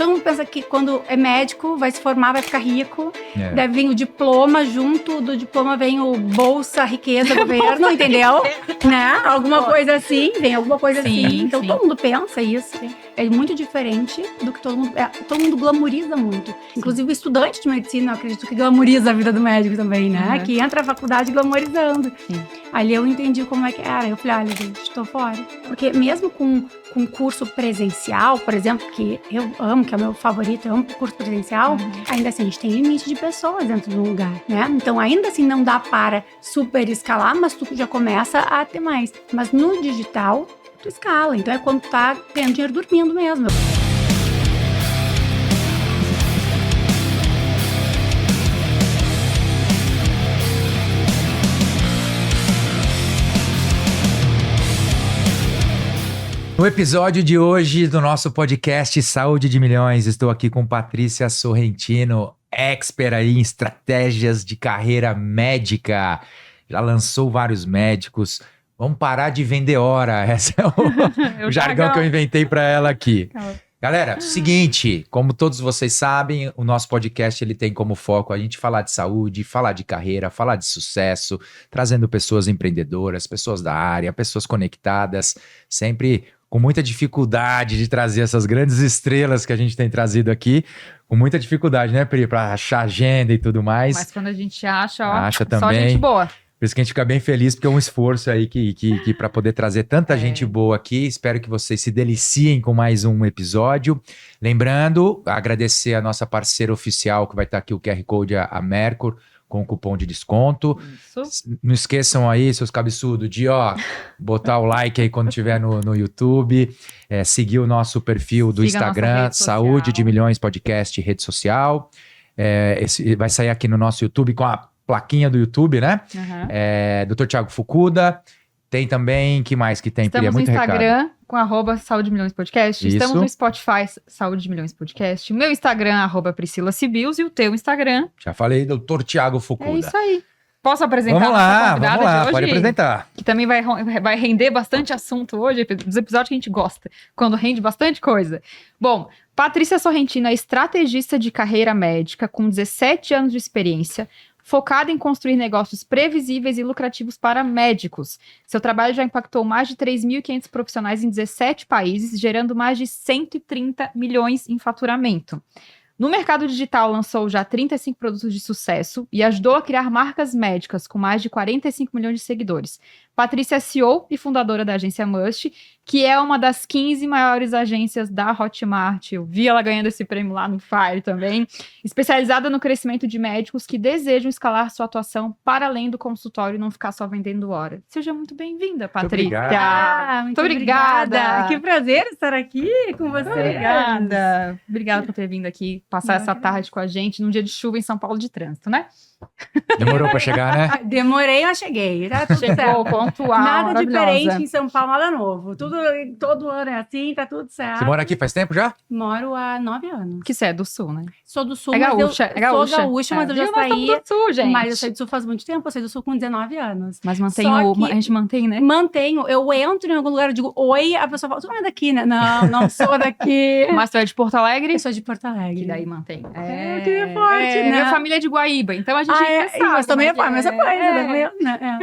Todo mundo pensa que quando é médico, vai se formar, vai ficar rico. Deve vir o diploma, junto do diploma vem o Bolsa Riqueza Governo, entendeu? Né? Alguma coisa assim, vem alguma coisa assim. Então todo mundo pensa isso. É muito diferente do que todo mundo glamoriza muito. Inclusive o estudante de medicina, eu acredito que glamoriza a vida do médico também, né? Que entra na faculdade glamorizando. Ali eu entendi como é que era. Eu falei, olha, gente, tô fora. Porque mesmo com curso presencial, por exemplo, que eu amo, que é o meu favorito, eu amo o curso presencial, ainda assim, a gente tem limite de pessoas dentro do lugar, né? Então, ainda assim, não dá para super escalar, mas tu já começa a ter mais. Mas no digital, tu escala. Então, é quando tu tá ganhando dinheiro dormindo mesmo. No episódio de hoje do nosso podcast Saúde de Milhões, estou aqui com Patrícia Sorrentino, expert aí em estratégias de carreira médica. Já lançou vários médicos. Vamos parar de vender hora. Esse é o jargão que eu inventei para ela aqui. Galera, seguinte, como todos vocês sabem, o nosso podcast ele tem como foco a gente falar de saúde, falar de carreira, falar de sucesso, trazendo pessoas empreendedoras, pessoas da área, pessoas conectadas, sempre com muita dificuldade de trazer essas grandes estrelas que a gente tem trazido aqui, com muita dificuldade, né, Pri, para achar agenda e tudo mais. Mas quando a gente acha, ó, acha também. Só gente boa. Por isso que a gente fica bem feliz, porque é um esforço aí que para poder trazer tanta gente boa aqui. Espero que vocês se deliciem com mais um episódio. Lembrando, agradecer a nossa parceira oficial, que vai estar aqui o QR Code, a Mercur, com cupom de desconto. Isso. Não esqueçam aí, seus cabeçudos, de botar o like aí quando estiver no YouTube, seguir o nosso perfil do Instagram, Saúde de Milhões Podcast, rede social. Esse vai sair aqui no nosso YouTube com a plaquinha do YouTube, né? Dr. Thiago Fukuda. Tem também, que mais que tem? Estamos muito no Instagram, recado. com @Saúde de Milhões Podcast. Isso. Estamos no Spotify, Saúde de Milhões Podcast. O meu Instagram, @Priscila Sibius. E o teu Instagram. Já falei, Dr. Thiago Fukuda. É isso aí. Posso apresentar vamos lá, a nossa convidada vamos lá, de hoje? pode apresentar. Que também vai render bastante assunto hoje, dos episódios que a gente gosta, quando rende bastante coisa. Bom, Patrícia Sorrentino é estrategista de carreira médica, com 17 anos de experiência, focada em construir negócios previsíveis e lucrativos para médicos. Seu trabalho já impactou mais de 3.500 profissionais em 17 países, gerando mais de 130 milhões em faturamento. No mercado digital, lançou já 35 produtos de sucesso e ajudou a criar marcas médicas com mais de 45 milhões de seguidores. Patrícia é CEO e fundadora da agência Must, que é uma das 15 maiores agências da Hotmart. Eu vi ela ganhando esse prêmio lá no Fire também. Especializada no crescimento de médicos que desejam escalar sua atuação para além do consultório e não ficar só vendendo hora. Seja muito bem-vinda, Patrícia. Muito obrigada. Que prazer estar aqui com você. Obrigada. Obrigada por ter vindo aqui passar essa tarde com a gente num dia de chuva em São Paulo de trânsito, né? Demorou pra chegar, né? Demorei, mas cheguei. Tá tudo Chegou certo. pontual, nada diferente em São Paulo, nada novo. Todo ano é assim, tá tudo certo. Você mora aqui faz tempo já? Moro há 9 anos. Que você é do Sul, né? Sou do Sul, É mas gaúcha, sou gaúcha, mas eu já saí. Do Sul, gente. Mas eu saí do Sul faz muito tempo, eu saí do Sul com 19 anos. Mas mantém que a gente mantém, né? Mantenho. Eu entro em algum lugar, eu digo oi, a pessoa fala, tu não é daqui, né? Não sou daqui. Mas tu é de Porto Alegre? Eu sou de Porto Alegre. Que daí mantém. Que forte, né? Minha família é de Guaíba, então a gente sabe. Mas também é a mesma coisa, né?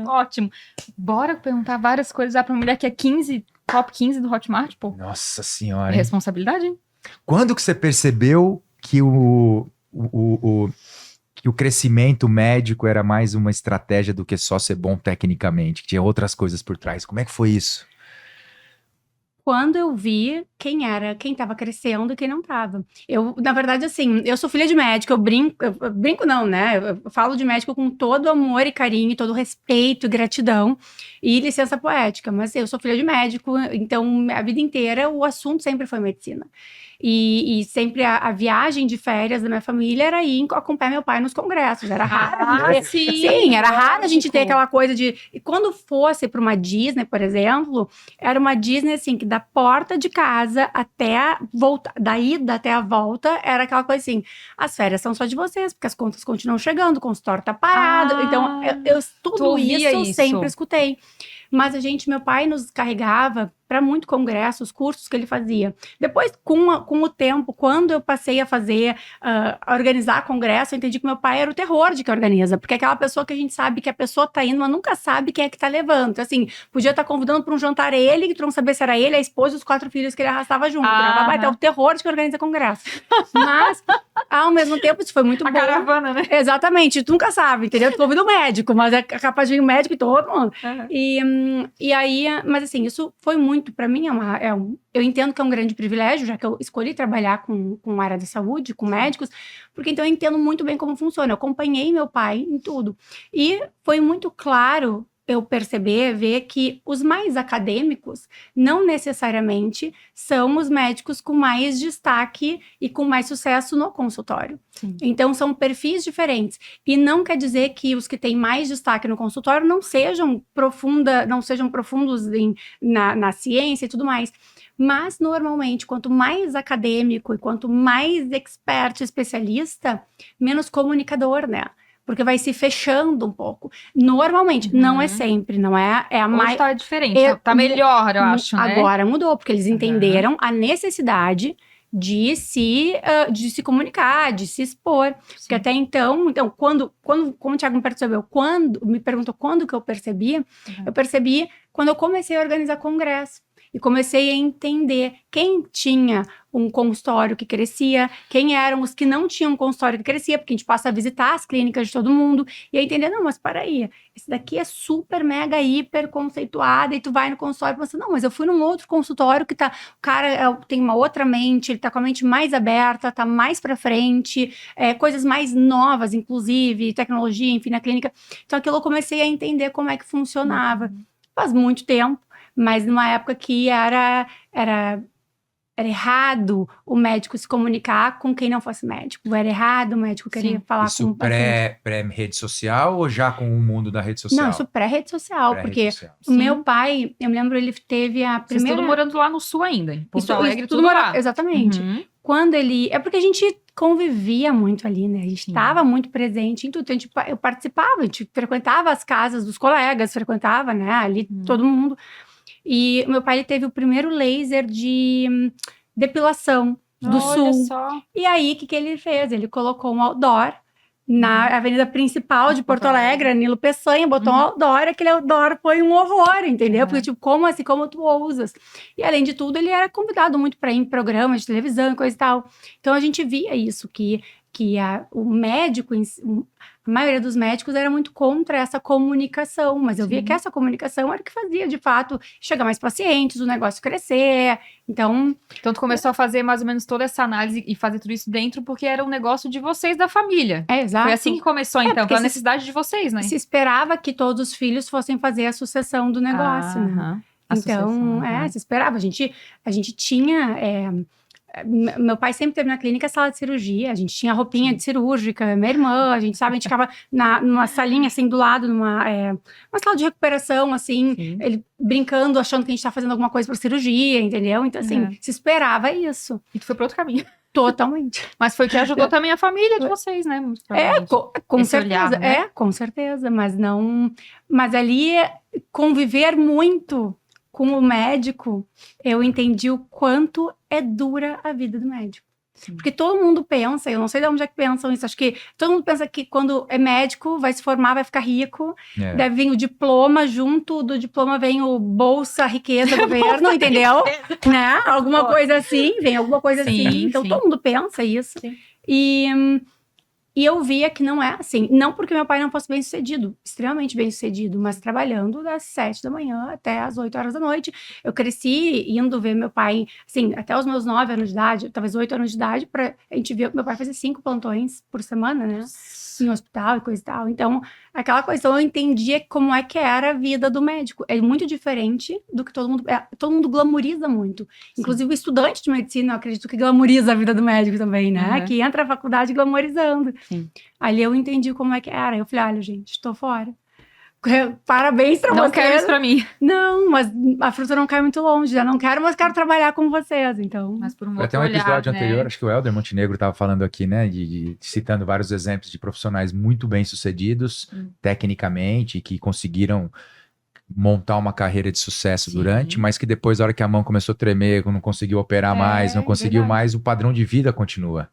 Ótimo. Bora perguntar várias coisas já pra uma mulher que é top 15 do Hotmart, pô. Nossa senhora. É responsabilidade, hein? Quando que você percebeu que que o crescimento médico era mais uma estratégia do que só ser bom tecnicamente, que tinha outras coisas por trás? Como é que foi isso? Quando eu vi quem estava crescendo e quem não estava. Na verdade, assim, eu sou filha de médico, eu brinco não, né? Eu falo de médico com todo amor e carinho, todo respeito e gratidão e licença poética, mas eu sou filha de médico, então a vida inteira o assunto sempre foi medicina. E sempre a viagem de férias da minha família era ir acompanhar meu pai nos congressos. Era raro. Sim, era raro a gente ter aquela coisa de... E quando fosse para uma Disney, por exemplo, era uma Disney assim, que da porta de casa até a volta, da ida até a volta, era aquela coisa assim, as férias são só de vocês, porque as contas continuam chegando, o consultório tá parado. Então, tudo isso eu sempre escutei. Mas meu pai nos carregava para muito congresso, os cursos que ele fazia. Depois, com o tempo, quando eu passei a a organizar congresso, eu entendi que meu pai era o terror de quem organiza, porque é aquela pessoa que a gente sabe que a pessoa tá indo, mas nunca sabe quem é que tá levando. Então, assim, podia estar convidando para um jantar ele, que tu não sabia se era ele, a esposa e os 4 filhos que ele arrastava junto. É o terror de quem organiza congresso. Mas, ao mesmo tempo, isso foi muito bom. A caravana, né? Exatamente, tu nunca sabe, entendeu? Tu convida o médico, mas é capaz de ir o médico e todo mundo. E aí, mas assim, isso foi muito, para mim, eu entendo que é um grande privilégio, já que eu escolhi trabalhar com área da saúde, com médicos, porque então eu entendo muito bem como funciona. Eu acompanhei meu pai em tudo. E foi muito claro eu ver que os mais acadêmicos não necessariamente são os médicos com mais destaque e com mais sucesso no consultório. Sim. Então, são perfis diferentes. E não quer dizer que os que têm mais destaque no consultório não sejam profundos na ciência e tudo mais. Mas, normalmente, quanto mais acadêmico e quanto mais expert, especialista, menos comunicador, né? Porque vai se fechando um pouco. Normalmente, não é sempre, não é? É a mais. Hoje tá diferente, tá melhor, eu acho, né? Agora mudou, porque eles entenderam a necessidade de se comunicar, de se expor. Sim. Porque até então, como o Thiago me perguntou quando que eu percebi, eu percebi quando eu comecei a organizar congresso. E comecei a entender quem tinha um consultório que crescia, quem eram os que não tinham um consultório que crescia, porque a gente passa a visitar as clínicas de todo mundo e a entender, não, mas peraí, esse daqui é super, mega, hiper conceituado, e tu vai no consultório e pensa, não, mas eu fui num outro consultório que o cara tem uma outra mente, ele tá com a mente mais aberta, tá mais pra frente, coisas mais novas, inclusive, tecnologia, enfim, na clínica. Então aquilo eu comecei a entender como é que funcionava. Faz muito tempo. Mas numa época que era errado o médico se comunicar com quem não fosse médico. Era errado o médico querer falar com o paciente. Pré-rede social ou já com o mundo da rede social? Não, isso pré-rede social, porque o meu pai, eu me lembro, ele teve a primeira... Vocês estão morando lá no sul ainda, em Porto Alegre, tudo lá. Exatamente. Quando ele... É porque a gente convivia muito ali, né? A gente estava muito presente em tudo. Então, eu participava, a gente frequentava as casas dos colegas, frequentava, né? Ali todo mundo... E o meu pai, ele teve o primeiro laser de depilação do sul. Só. E aí, o que ele fez? Ele colocou um outdoor na avenida principal de Porto Alegre, Nilo Peçanha, botou um outdoor, e aquele outdoor foi um horror, entendeu? Porque, tipo, como assim, como tu ousas? E, além de tudo, ele era convidado muito para ir em programas de televisão e coisa e tal. Então, a gente via isso, que o médico... A maioria dos médicos era muito contra essa comunicação, mas eu via que essa comunicação era o que fazia, de fato, chegar mais pacientes, o negócio crescer. Então tu começou a fazer mais ou menos toda essa análise e fazer tudo isso dentro, porque era um negócio de vocês, da família. Exato. Foi assim que começou, então, pela necessidade de vocês, né? Se esperava que todos os filhos fossem fazer a sucessão do negócio, né? Então, se esperava. A gente tinha... meu pai sempre teve na clínica sala de cirurgia, a gente tinha roupinha de cirúrgica, minha irmã, a gente ficava numa salinha assim do lado, uma sala de recuperação, assim, ele brincando, achando que a gente tá fazendo alguma coisa pra cirurgia, entendeu? Então, assim, se esperava isso. E tu foi pra outro caminho. Totalmente. Mas foi que ajudou também a família de vocês, né? Com certeza. Olhar, né? Com certeza, mas ali, conviver muito com o médico, eu entendi o quanto é dura a vida do médico. Sim. Porque todo mundo pensa, eu não sei de onde é que pensam isso, acho que todo mundo pensa que quando é médico, vai se formar, vai ficar rico, deve vir o diploma, junto do diploma vem o Bolsa Riqueza Governo, entendeu? Né? Alguma coisa assim, vem alguma coisa assim. Então todo mundo pensa isso. Sim. E eu via que não é assim. Não porque meu pai não fosse bem sucedido, extremamente bem sucedido, mas trabalhando das 7 da manhã até as 8 horas da noite. Eu cresci indo ver meu pai, assim, até os meus 9 anos de idade, talvez 8 anos de idade, a gente via meu pai fazer 5 plantões por semana, né? Em hospital e coisa e tal. Então, aquela coisa, eu entendia como é que era a vida do médico. É muito diferente do que todo mundo glamoriza muito. Sim. Inclusive, o estudante de medicina, eu acredito que glamoriza a vida do médico também, né? Que entra na faculdade glamorizando. Sim. Ali eu entendi como é que era. Eu falei, olha, gente, tô fora. Parabéns pra vocês. Não quero isso pra mim. Não, mas a fruta não cai muito longe. Já não quero, mas quero trabalhar com vocês, então. Mas por um até um episódio anterior, acho que o Helder Montenegro estava falando aqui, né, citando vários exemplos de profissionais muito bem sucedidos, tecnicamente, que conseguiram montar uma carreira de sucesso Sim. durante, mas que depois, na hora que a mão começou a tremer, não conseguiu operar mais, não conseguiu verdade. mais, o padrão de vida continua.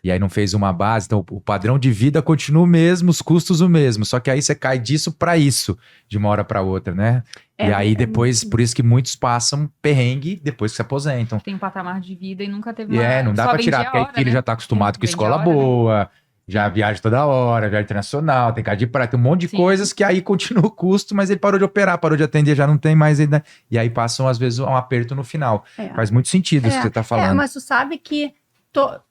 E aí não fez uma base, então o padrão de vida continua o mesmo, os custos o mesmo, só que aí você cai disso pra isso, de uma hora pra outra, né? E aí depois, por isso que muitos passam perrengue depois que se aposentam. Tem um patamar de vida e nunca teve E uma... não dá só pra tirar, vendia porque aí a hora, filho né? já tá acostumado com Vende escola a hora, né? boa, já viaja toda hora, viagem internacional, tem casa de praia, tem um monte de Sim. coisas que aí continua o custo, mas ele parou de operar, parou de atender, já não tem mais ainda. E aí passam, às vezes, um aperto no final. Faz muito sentido isso que você tá falando. Mas tu sabe que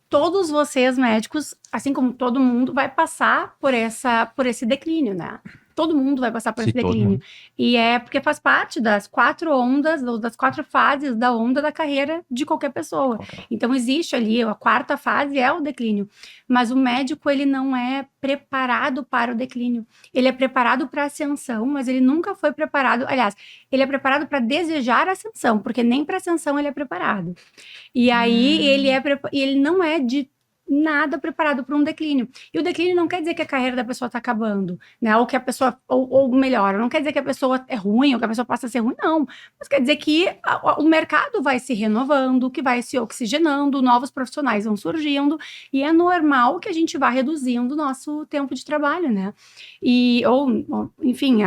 todos vocês, médicos, assim como todo mundo, vai passar por esse declínio, né? Todo mundo vai passar por esse declínio. E é porque faz parte das 4 ondas, das 4 fases da onda da carreira de qualquer pessoa. Então, existe ali, a 4ª fase é o declínio. Mas o médico, ele não é preparado para o declínio. Ele é preparado para a ascensão, mas ele nunca foi preparado. Aliás, ele é preparado para desejar a ascensão, porque nem para a ascensão ele é preparado. E aí, ele não é de nada preparado para um declínio. E o declínio não quer dizer que a carreira da pessoa está acabando, né? Ou que a pessoa, ou melhor, não quer dizer que a pessoa é ruim, ou que a pessoa passa a ser ruim, não. Mas quer dizer que o mercado vai se renovando, que vai se oxigenando, novos profissionais vão surgindo, e é normal que a gente vá reduzindo o nosso tempo de trabalho, né? Enfim,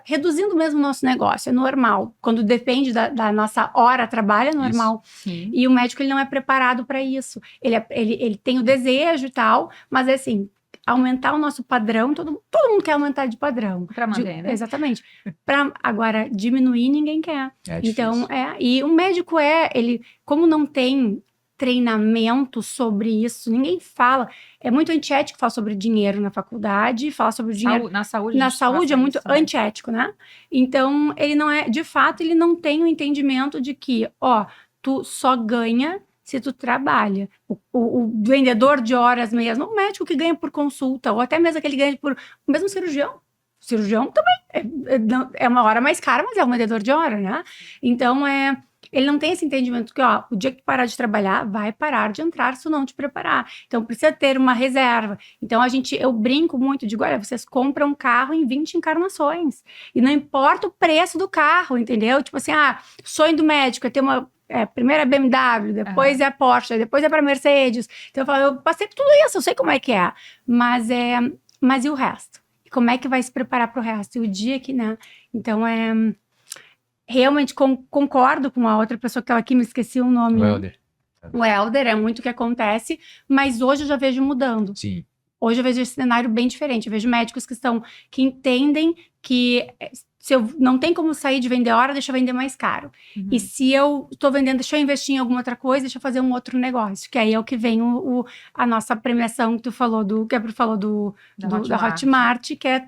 reduzindo mesmo o nosso negócio, é normal. Quando depende da nossa hora trabalho, é normal. Sim. E o médico, ele não é preparado para isso. Ele tem o desejo e tal, mas assim, aumentar o nosso padrão, todo mundo quer aumentar de padrão. Pra manter, né? Exatamente. Agora, diminuir, ninguém quer. É Então, e o médico ele, como não tem treinamento sobre isso, ninguém fala. É muito antiético falar sobre dinheiro na faculdade, falar sobre dinheiro... Na saúde. Na saúde é muito antiético, né? Então, ele não é... De fato, ele não tem o entendimento de que, tu só ganha se tu trabalha. O vendedor de horas mesmo, o médico que ganha por consulta, ou até mesmo aquele que ganha por... O mesmo cirurgião. O cirurgião também é uma hora mais cara, mas é um vendedor de hora, né? Então, ele não tem esse entendimento que, o dia que tu parar de trabalhar, vai parar de entrar se tu não te preparar. Então, precisa ter uma reserva. Então, eu brinco muito, digo, olha, vocês compram um carro em 20 encarnações. E não importa o preço do carro, entendeu? Tipo assim, sonho do médico é ter uma... primeiro é BMW, depois é a Porsche, depois é para Mercedes. Então, eu passei por tudo isso, eu sei como é que é. Mas e o resto? E como é que vai se preparar para o resto? E o dia que, né? Então, realmente concordo com a outra pessoa que estava aqui, me esqueci o nome. O Helder, é muito o que acontece, mas hoje eu já vejo mudando. Sim. Hoje eu vejo esse cenário bem diferente. Eu vejo médicos que entendem que se eu não tem como sair de vender hora, deixa eu vender mais caro. Uhum. E se eu estou vendendo, deixa eu investir em alguma outra coisa, deixa eu fazer um outro negócio. Que aí é o que vem a nossa premiação que tu falou da Hotmart, que é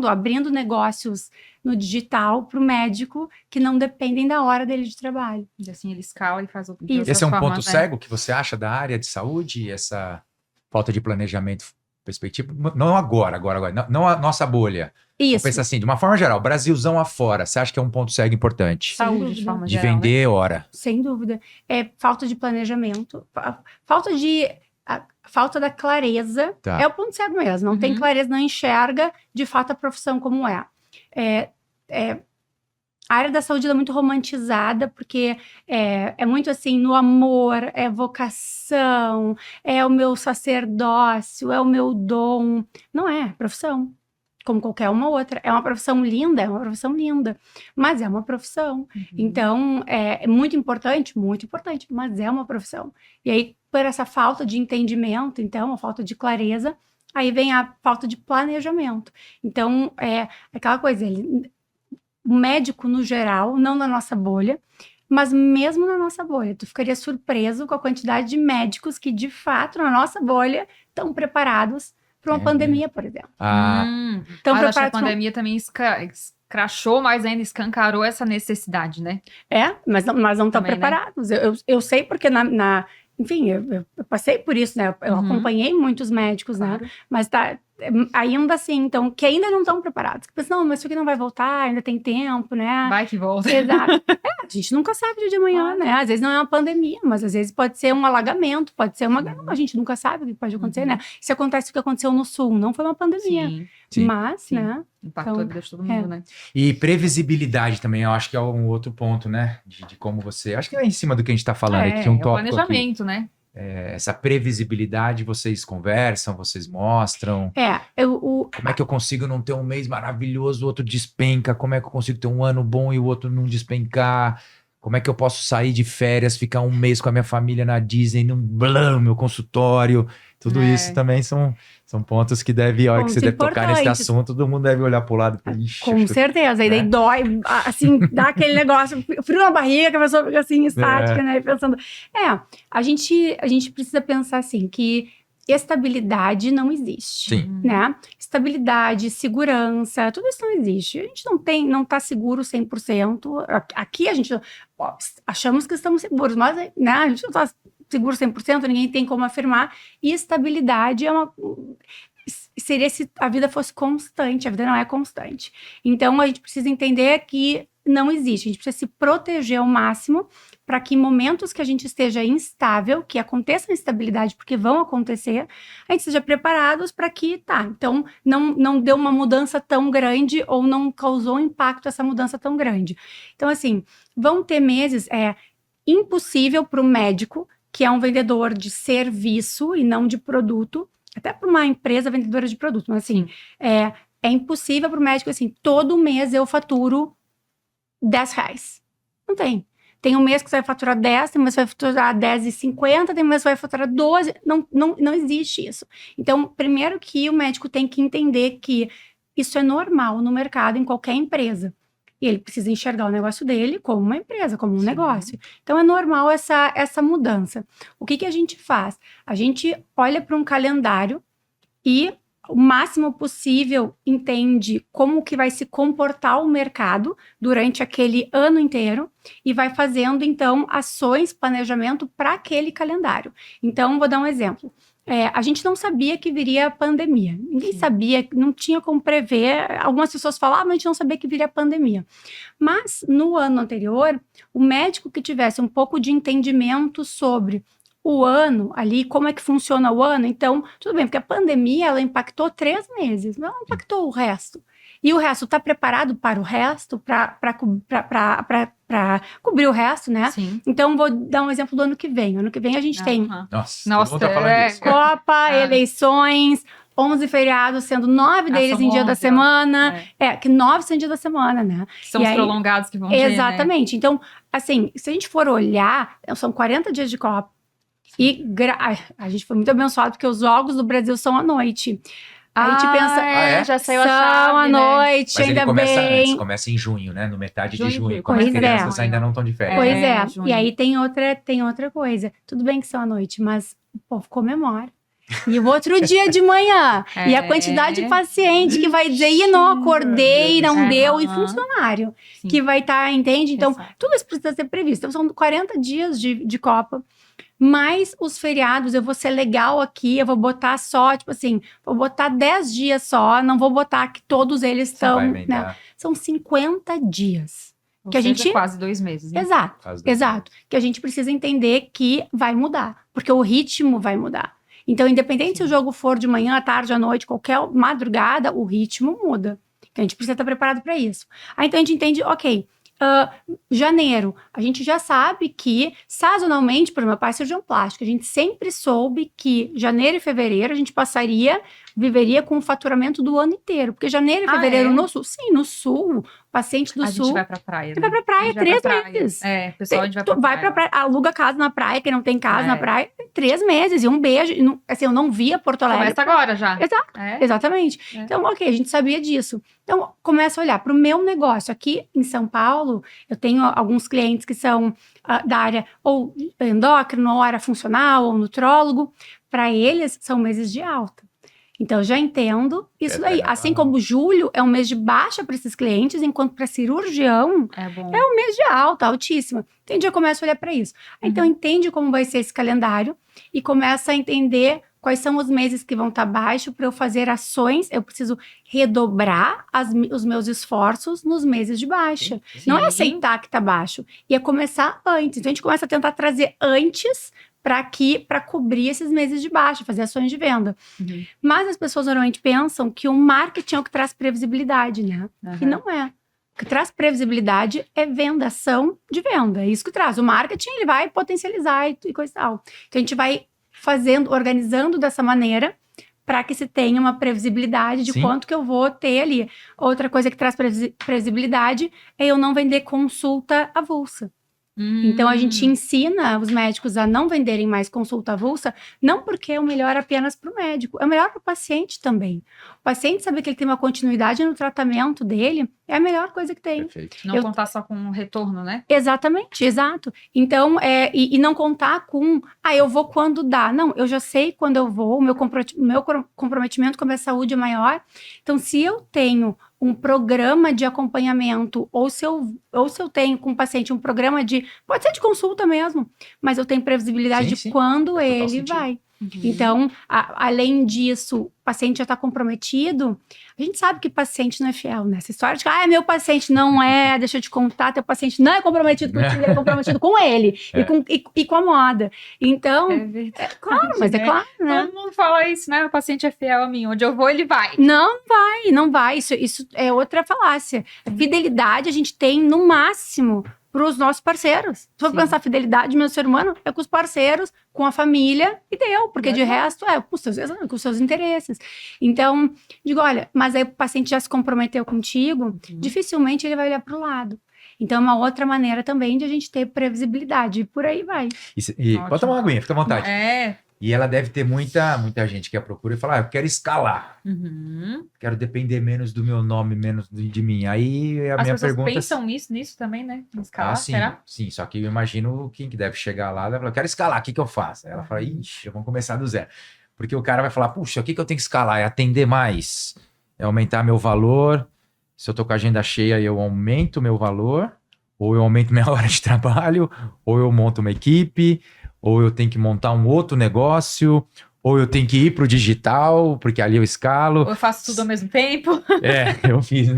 abrindo negócios no digital para o médico que não dependem da hora dele de trabalho. E assim ele escala e faz outro. Esse é um ponto cego que você acha da área de saúde? Essa falta de planejamento perspectiva? Não agora. Não a nossa bolha. Isso. Pensa assim, de uma forma geral, Brasilzão afora, você acha que é um ponto cego importante? Saúde, de forma de geral, vender hora. Sem dúvida. É falta de planejamento, falta da clareza. Tá. É o ponto cego mesmo. Não tem clareza, não enxerga de fato a profissão como é. A área da saúde é muito romantizada, porque é muito assim, no amor, é vocação, é o meu sacerdócio, é o meu dom. Não é profissão, como qualquer uma outra. É uma profissão linda, mas é uma profissão. Então, é muito importante, mas é uma profissão. E aí, por essa falta de entendimento, então, a falta de clareza, aí vem a falta de planejamento. Então, é aquela coisa, o médico, no geral, não na nossa bolha, mas mesmo na nossa bolha, tu ficaria surpreso com a quantidade de médicos que, de fato, na nossa bolha, estão preparados para uma pandemia, por exemplo. Então, mas acho que a pandemia também escrachou, mas ainda escancarou essa necessidade, né? Mas não estão preparados. Né? Eu sei porque enfim, eu passei por isso, né? Eu acompanhei muitos médicos, né? Mas ainda assim, então, que ainda não estão preparados. Que pensam, não, mas isso aqui não vai voltar, ainda tem tempo, né? Vai que volta. Exato. A gente nunca sabe o dia de amanhã, né? Às vezes não é uma pandemia, mas às vezes pode ser um alagamento, pode ser uma... A gente nunca sabe o que pode acontecer, né? Se acontece o que aconteceu no Sul, não foi uma pandemia. Sim. Mas, né? Impactou a vida de todo mundo, né? E previsibilidade também, eu acho que é um outro ponto, né? De como você... Acho que é em cima do que a gente tá falando aqui, um o tópico planejamento, aqui. né? Essa previsibilidade, vocês conversam, vocês mostram. Como é que eu consigo não ter um mês maravilhoso, o outro despenca? Como é que eu consigo ter um ano bom e o outro não despencar? Como é que eu posso sair de férias, ficar um mês com a minha família na Disney, meu consultório? Tudo isso também são pontos que deve, a hora que você deve tocar nesse assunto, todo mundo deve olhar pro lado e com certeza, aí daí dói, assim, dá aquele negócio, frio na barriga, que a pessoa fica assim, estática, né, pensando. A gente precisa pensar assim, que estabilidade não existe, né? Estabilidade, segurança, tudo isso não existe. A gente não tá seguro 100%. Aqui a gente, achamos que estamos seguros, mas, né, a gente não tá seguro 100%, ninguém tem como afirmar. E estabilidade seria se a vida fosse constante, a vida não é constante. Então, a gente precisa entender que não existe, a gente precisa se proteger ao máximo para que em momentos que a gente esteja instável, que aconteça instabilidade, porque vão acontecer, a gente esteja preparados para que, então não deu uma mudança tão grande ou não causou impacto essa mudança tão grande. Então, assim, vão ter meses, impossível para o médico, que é um vendedor de serviço e não de produto, até para uma empresa vendedora de produto, mas assim, é impossível para o médico, assim, todo mês eu faturo R$10. Não tem. Tem um mês que você vai faturar 10, tem um mês que vai faturar 10,50, tem um mês que vai faturar 12, não existe isso. Então, primeiro que o médico tem que entender que isso é normal no mercado, em qualquer empresa. E ele precisa enxergar o negócio dele como uma empresa, como um negócio. Então, é normal essa mudança. O que a gente faz? A gente olha para um calendário e o máximo possível entende como que vai se comportar o mercado durante aquele ano inteiro e vai fazendo, então, ações, planejamento para aquele calendário. Então, vou dar um exemplo. A gente não sabia que viria a pandemia. Ninguém sabia, não tinha como prever. Algumas pessoas falavam, mas a gente não sabia que viria a pandemia. Mas, no ano anterior, o médico que tivesse um pouco de entendimento sobre o ano ali, como é que funciona o ano, então, tudo bem, porque a pandemia, ela impactou 3 meses, não impactou o resto. E o resto, está preparado para o resto, para cobrir o resto, né? Sim. Então, vou dar um exemplo do ano que vem. Ano que vem a gente tem Nossa, tá falando disso. Copa, eleições, 11 feriados, sendo 9 deles em dia da semana. Que 9 são em dia da semana, né? São os prolongados que vão ter, exatamente. Né? Então, assim, se a gente for olhar, são 40 dias de Copa. E a gente foi muito abençoado, porque os jogos do Brasil são à noite. Aí a gente pensa, já saiu a são chave, à noite, mas ainda ele começa bem. antes, começa em junho, né? No metade de junho. Como pois as crianças ainda não estão de férias. Pois é. Junho. E aí tem outra coisa. Tudo bem que são à noite, mas o povo comemora. E o outro dia de manhã. E a quantidade de paciente que vai dizer, não acordei, não deu. E funcionário que vai estar, entende? Então, tudo isso precisa ser previsto. Então, são 40 dias de Copa. Mas os feriados, eu vou ser legal aqui, eu vou botar só, tipo assim, vou botar 10 dias só, não vou botar que todos eles estão, né? São 50 dias. Ou que seja, a gente... quase 2 meses, né? Exato. Que a gente precisa entender que vai mudar, porque o ritmo vai mudar. Então, independente se o jogo for de manhã, à tarde, à noite, qualquer madrugada, o ritmo muda. Então, a gente precisa estar preparado para isso. Aí, então, a gente entende, ok, janeiro, a gente já sabe que sazonalmente, por meu pai é cirurgião plástico, a gente sempre soube que janeiro e fevereiro a gente viveria com o faturamento do ano inteiro, porque janeiro e fevereiro no sul, no sul, paciente do sul. A gente vai pra praia, né? Vai pra praia 3 meses. Pessoal, a gente vai pra praia. Aluga casa na praia, quem não tem casa na praia, 3 meses, e um beijo. Assim, eu não via Porto Alegre. Começa agora já. Exato, exatamente. Então, ok, a gente sabia disso. Então, começa a olhar para o meu negócio. Aqui em São Paulo, eu tenho alguns clientes que são da área ou endócrino, ou área funcional, ou nutrólogo. Para eles, são meses de alta. Então, eu já entendo isso daí. Assim como julho é um mês de baixa para esses clientes, enquanto para cirurgião é um mês de alta, altíssima. Então, já começa a olhar para isso. Então, entende como vai ser esse calendário e começa a entender quais são os meses que vão estar baixo para eu fazer ações, eu preciso redobrar os meus esforços nos meses de baixa. Sim. Não é aceitar que tá baixo, e é começar antes. Então a gente começa a tentar trazer antes para cobrir esses meses de baixa, fazer ações de venda. Uhum. Mas as pessoas normalmente pensam que o marketing é o que traz previsibilidade, né? E não é. O que traz previsibilidade é venda, ação de venda. É isso que traz. O marketing, ele vai potencializar e coisa e tal. Então, a gente vai organizando dessa maneira para que se tenha uma previsibilidade de quanto que eu vou ter ali. Outra coisa que traz previsibilidade é eu não vender consulta avulsa. Então, a gente ensina os médicos a não venderem mais consulta avulsa, não porque é o melhor apenas para o médico, é o melhor para o paciente também. O paciente saber que ele tem uma continuidade no tratamento dele é a melhor coisa que tem. Perfeito. Não contar só com um retorno, né? Exatamente, exato. Então, e não contar com, eu vou quando dá. Não, eu já sei quando eu vou, o meu comprometimento com a minha saúde é maior. Então, se eu tenho um programa de acompanhamento, ou se eu tenho com o paciente um programa pode ser de consulta mesmo, mas eu tenho previsibilidade de quando ele vai. Então, além disso, o paciente já está comprometido. A gente sabe que paciente não é fiel, né? Essa história de que, meu paciente não é, deixa eu te contar, teu paciente não é comprometido contigo, ele é comprometido com ele e com a moda. Então, é verdade, claro, mas é claro, né? Todo mundo fala isso, né? O paciente é fiel a mim, onde eu vou, ele vai. Não vai. Isso é outra falácia. Fidelidade a gente tem no máximo para os nossos parceiros. Se for pensar fidelidade, meu ser humano, é com os parceiros, com a família e deu, porque de resto é com os seus interesses. Então, digo, olha, mas aí o paciente já se comprometeu contigo, dificilmente ele vai olhar para o lado. Então, é uma outra maneira também de a gente ter previsibilidade, e por aí vai. E pode tomar uma aguinha, fica à vontade. É. E ela deve ter muita gente que a procura e fala, eu quero escalar. Quero depender menos do meu nome, menos de mim. Aí a minha pergunta... As pessoas pensam nisso também, né? Em escalar, sim, será? Sim, só que eu imagino quem que deve chegar lá, ela fala, eu quero escalar, o que eu faço? Aí ela fala, ixi, vamos começar do zero. Porque o cara vai falar, puxa, o que eu tenho que escalar? É atender mais, é aumentar meu valor. Se eu tô com a agenda cheia, eu aumento meu valor, ou eu aumento minha hora de trabalho, ou eu monto uma equipe, ou eu tenho que montar um outro negócio, ou eu tenho que ir pro digital, porque ali eu escalo. Ou eu faço tudo ao mesmo tempo. Eu fiz.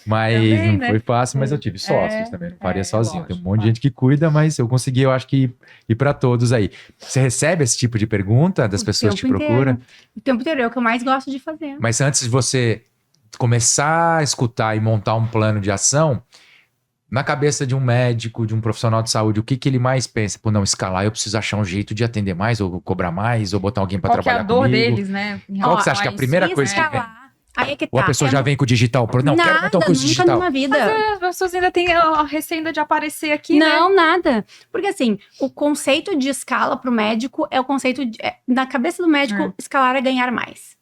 Mas também, não foi fácil, mas eu tive sócios também. Não faria sozinho. Lógico, Tem um monte de gente que cuida, mas eu consegui, eu acho que ir para todos aí. Você recebe esse tipo de pergunta das pessoas que te procuram? O tempo inteiro, é o que eu mais gosto de fazer. Mas antes de você começar a escutar e montar um plano de ação, na cabeça de um médico, de um profissional de saúde, o que ele mais pensa? Por não escalar, eu preciso achar um jeito de atender mais, ou cobrar mais, ou botar alguém para trabalhar comigo. Qual que é a dor deles, né? Qual que você acha que é a primeira coisa que vem? Aí é que Ou a pessoa já vem com o digital? Não, nada, quero montar um curso digital. Na vida. Mas as pessoas ainda têm a receita de aparecer aqui, não, nada. Porque assim, o conceito de escala para o médico é o conceito na cabeça do médico, escalar é ganhar mais.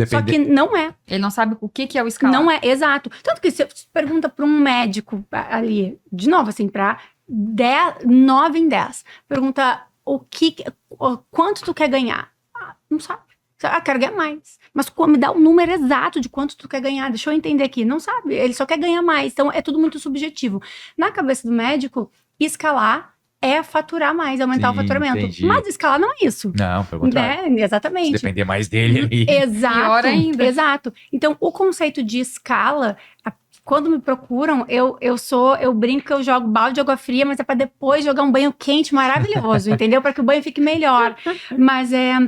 Só que não é. Ele não sabe o que é o escalar. Não é, exato. Tanto que se você pergunta para um médico ali, de novo, assim, para 9 em 10, pergunta quanto tu quer ganhar? Não sabe. Quero ganhar mais. Mas me dá o número exato de quanto tu quer ganhar. Deixa eu entender aqui. Não sabe. Ele só quer ganhar mais. Então, é tudo muito subjetivo. Na cabeça do médico, escalar é faturar mais, aumentar o faturamento. Entendi. Mas escalar não é isso. Não, pelo contrário. Exatamente. Se depender mais dele ali. Exato. Pior ainda. Exato. Então, o conceito de escala, quando me procuram, eu brinco que eu jogo balde de água fria, mas é para depois jogar um banho quente maravilhoso, entendeu? Para que o banho fique melhor. Mas eu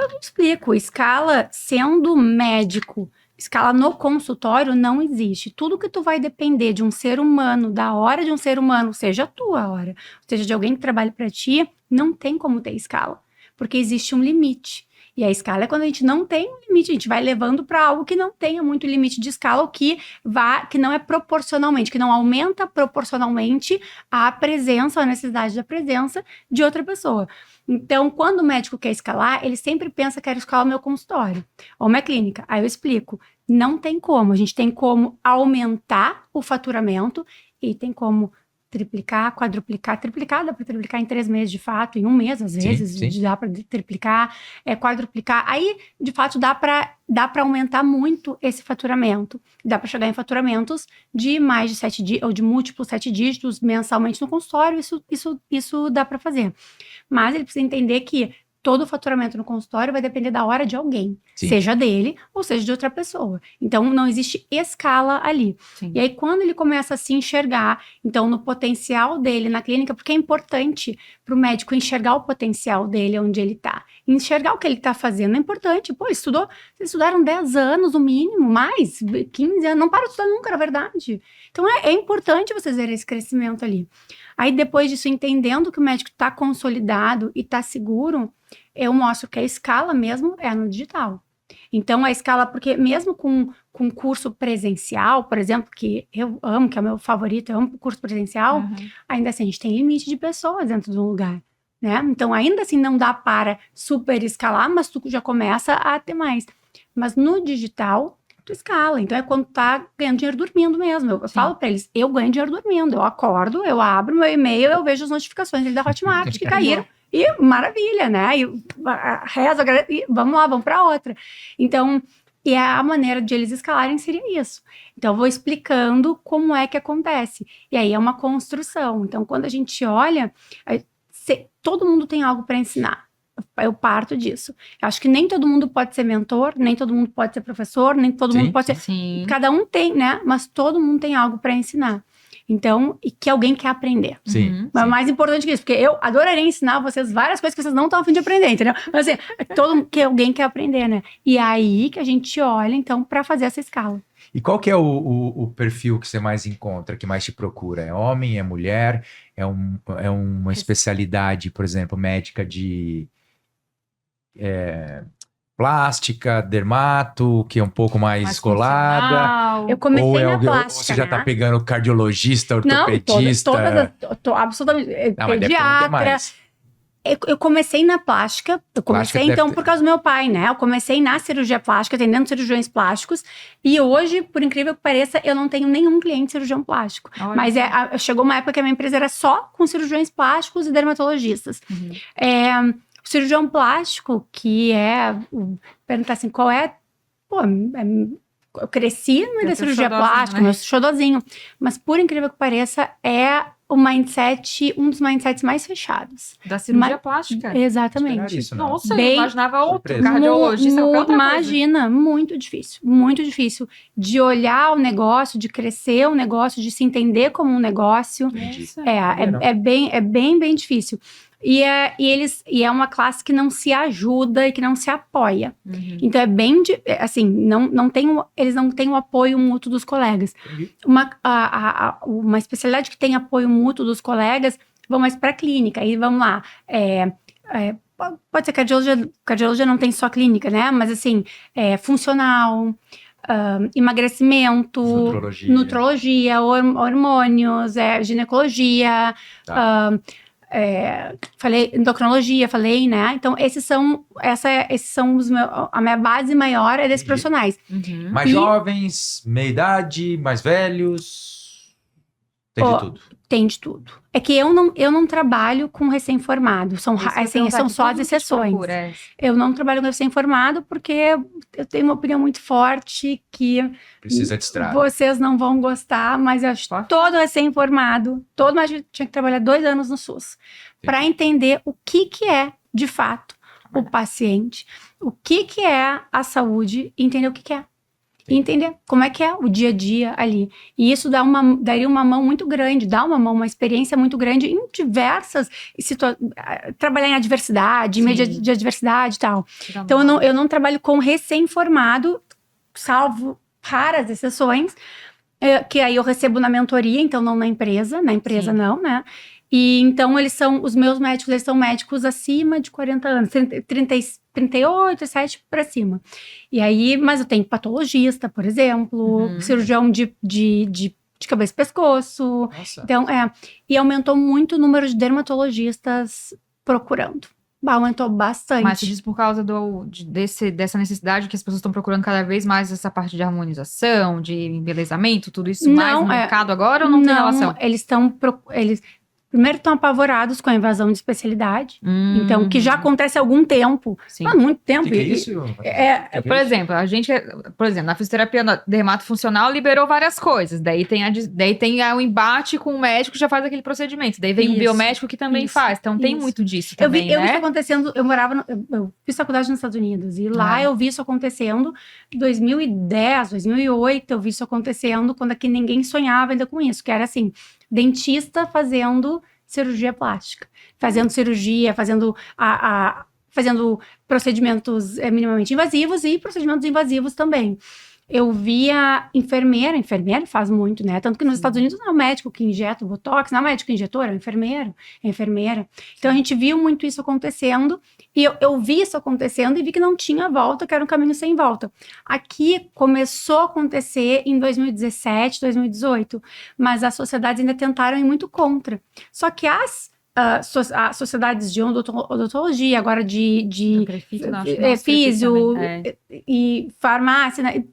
não explico. Escala sendo médico, escala no consultório não existe. Tudo que tu vai depender de um ser humano, da hora de um ser humano, seja a tua hora, seja de alguém que trabalhe para ti, não tem como ter escala, porque existe um limite. E a escala é quando a gente não tem um limite, a gente vai levando para algo que não tenha muito limite de escala, ou que não é proporcionalmente, que não aumenta proporcionalmente a presença, a necessidade da presença de outra pessoa. Então, quando o médico quer escalar, ele sempre pensa que quero escalar o meu consultório ou minha clínica. Aí eu explico, não tem como. A gente tem como aumentar o faturamento e tem como triplicar, quadruplicar, dá para triplicar em 3 meses de fato, em 1 mês às vezes, sim. Dá para triplicar, quadruplicar, aí de fato dá para aumentar muito esse faturamento, dá para chegar em faturamentos de mais de 7 dígitos, ou de múltiplos 7 dígitos mensalmente no consultório, isso dá para fazer, mas ele precisa entender que todo o faturamento no consultório vai depender da hora de alguém, Sim. seja dele ou seja de outra pessoa. Então, não existe escala ali. Sim. E aí, quando ele começa a se enxergar, então, no potencial dele na clínica, porque é importante para o médico enxergar o potencial dele onde ele está. Enxergar o que ele está fazendo é importante. Pô, vocês estudaram 10 anos, no mínimo, mais, 15 anos, não para de estudar nunca, na verdade. Então, é importante vocês verem esse crescimento ali. Aí, depois disso, entendendo que o médico está consolidado e está seguro, eu mostro que a escala mesmo é no digital. Então, a escala, porque mesmo com curso presencial, por exemplo, que eu amo, que é o meu favorito, eu amo o curso presencial, ainda assim, a gente tem limite de pessoas dentro de um lugar, né? Então, ainda assim, não dá para super escalar, mas tu já começa a ter mais. Mas no digital, tu escala. Então, é quando tá ganhando dinheiro dormindo mesmo. Eu falo para eles, eu ganho dinheiro dormindo. Eu acordo, eu abro meu e-mail, eu vejo as notificações da Hotmart que caíram. E maravilha, né? E reza, e vamos lá, vamos para outra. Então, e a maneira de eles escalarem seria isso. Então, eu vou explicando como é que acontece. E aí é uma construção. Então, quando a gente olha, todo mundo tem algo para ensinar. Eu parto disso. Eu acho que nem todo mundo pode ser mentor, nem todo mundo pode ser professor, nem todo mundo pode ser... Sim. Cada um tem, né? Mas todo mundo tem algo para ensinar. Então, e que alguém quer aprender. Sim. Mas mais importante que isso, porque eu adoraria ensinar vocês várias coisas que vocês não estão a fim de aprender, entendeu? Mas assim, que alguém quer aprender, né? E aí que a gente olha, então, para fazer essa escala. E qual que é o perfil que você mais encontra, que mais te procura? É homem, é mulher? É uma especialidade, por exemplo, médica de plástica, dermato, que é um pouco mais descolada? funcional. Eu comecei Ou na plástica, ou você já né? tá pegando cardiologista, Não, ortopedista? absolutamente. Não, mas deve ter Pediatra. mais. Eu comecei na plástica, Plástica então, deve ter. por causa do meu pai, né? Eu comecei na cirurgia plástica, atendendo cirurgiões plásticos, e hoje, por incrível que pareça, eu não tenho nenhum cliente cirurgião plástico. Olha. Mas chegou uma época que a minha empresa era só com cirurgiões plásticos e dermatologistas. O cirurgião plástico, que perguntar assim, qual é... Pô, eu cresci no meio da cirurgia plástica, meu xodozinho. Mas, por incrível que pareça, é um dos mindsets mais fechados. Da cirurgia plástica. Exatamente. Isso, não. Nossa, eu imaginava outro Surpresa. cardiologista. qualquer outra coisa. Imagina, muito difícil de olhar o negócio, de crescer o negócio, de se entender como um negócio. Entendi. É bem difícil. E é uma classe que não se ajuda e que não se apoia. Então é bem, assim, eles não têm o apoio mútuo dos colegas. Uma especialidade que tem apoio mútuo dos colegas, vão mais para a clínica. Aí vamos lá, pode ser cardiologia não tem só clínica, né? Mas assim, funcional, emagrecimento, nutrologia, hormônios, ginecologia, falei endocrinologia, né? Então esses são a minha base maior é desses profissionais. Mais jovens, meia idade, mais velhos, tem de tudo. Tem de tudo. É que eu não trabalho com recém-formado. São só as exceções. Eu não trabalho com recém-formado porque eu tenho uma opinião muito forte que precisa de estrada. Vocês não vão gostar, mas eu acho que todo recém-formado, todo médico tinha que trabalhar 2 anos no SUS para entender o que é, de fato, o paciente, o que é a saúde e entender o que é. E entender como é que é o dia a dia ali. E isso daria uma mão muito grande, uma experiência muito grande em diversas situações. Trabalhar em adversidade, em mídia de adversidade e tal. Então, eu não trabalho com recém-formado, salvo raras exceções, que aí eu recebo na mentoria, então não na empresa. Na empresa não, né? E então, os meus médicos, eles são médicos acima de 40 anos, 38, 37 para cima. E aí, mas eu tenho patologista, por exemplo, cirurgião de cabeça e pescoço. Nossa. Então, e aumentou muito o número de dermatologistas procurando. Aumentou bastante. Mas você diz por causa dessa necessidade que as pessoas estão procurando cada vez mais essa parte de harmonização, de embelezamento, tudo isso mais no mercado agora ou não tem relação? Primeiro, estão apavorados com a invasão de especialidade. Então, que já acontece há algum tempo. Sim. Há muito tempo. O que é isso? Por exemplo, na fisioterapia dermatofuncional liberou várias coisas. Daí tem o embate com o médico que já faz aquele procedimento. Daí vem o biomédico que também faz. Então tem muito disso também, eu vi isso acontecendo, eu fiz faculdade nos Estados Unidos. E lá eu vi isso acontecendo em 2010, 2008. Eu vi isso acontecendo quando aqui ninguém sonhava ainda com isso. Que era assim, dentista fazendo cirurgia plástica. Fazendo cirurgia, fazendo procedimentos minimamente invasivos e procedimentos invasivos também. Eu via enfermeira faz muito, né? Tanto que nos Estados Unidos não é o médico que injeta o botox, não é o médico injetor, é o enfermeiro, é a enfermeira. Então a gente viu muito isso acontecendo e eu vi isso acontecendo e vi que não tinha volta, que era um caminho sem volta. Aqui começou a acontecer em 2017, 2018, mas as sociedades ainda tentaram ir muito contra. Só que as sociedades de odontologia, agora de físio e farmácia, né,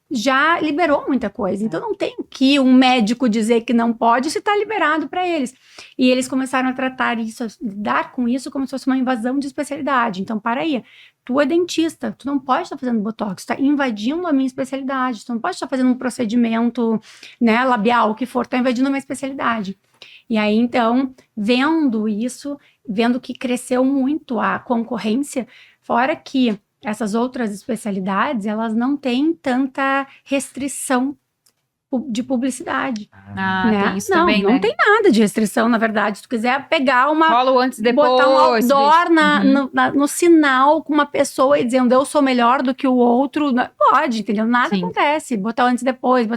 já liberou muita coisa. Então não tem que um médico dizer que não pode se está liberado para eles. E eles começaram a tratar isso, a lidar com isso como se fosse uma invasão de especialidade. Então, para aí. Tu é dentista, tu não pode estar fazendo botox, tu está invadindo a minha especialidade, tu não pode estar fazendo um procedimento, né, labial, o que for, tu está invadindo a minha especialidade. E aí, então, vendo isso, vendo que cresceu muito a concorrência, fora que essas outras especialidades, elas não têm tanta restrição de publicidade. Né? Tem isso também, não tem nada de restrição, na verdade. Se tu quiser pegar Rolo antes e depois. botar um outdoor no sinal com uma pessoa e dizendo eu sou melhor do que o outro, pode, entendeu? Nada acontece. Botar antes e depois,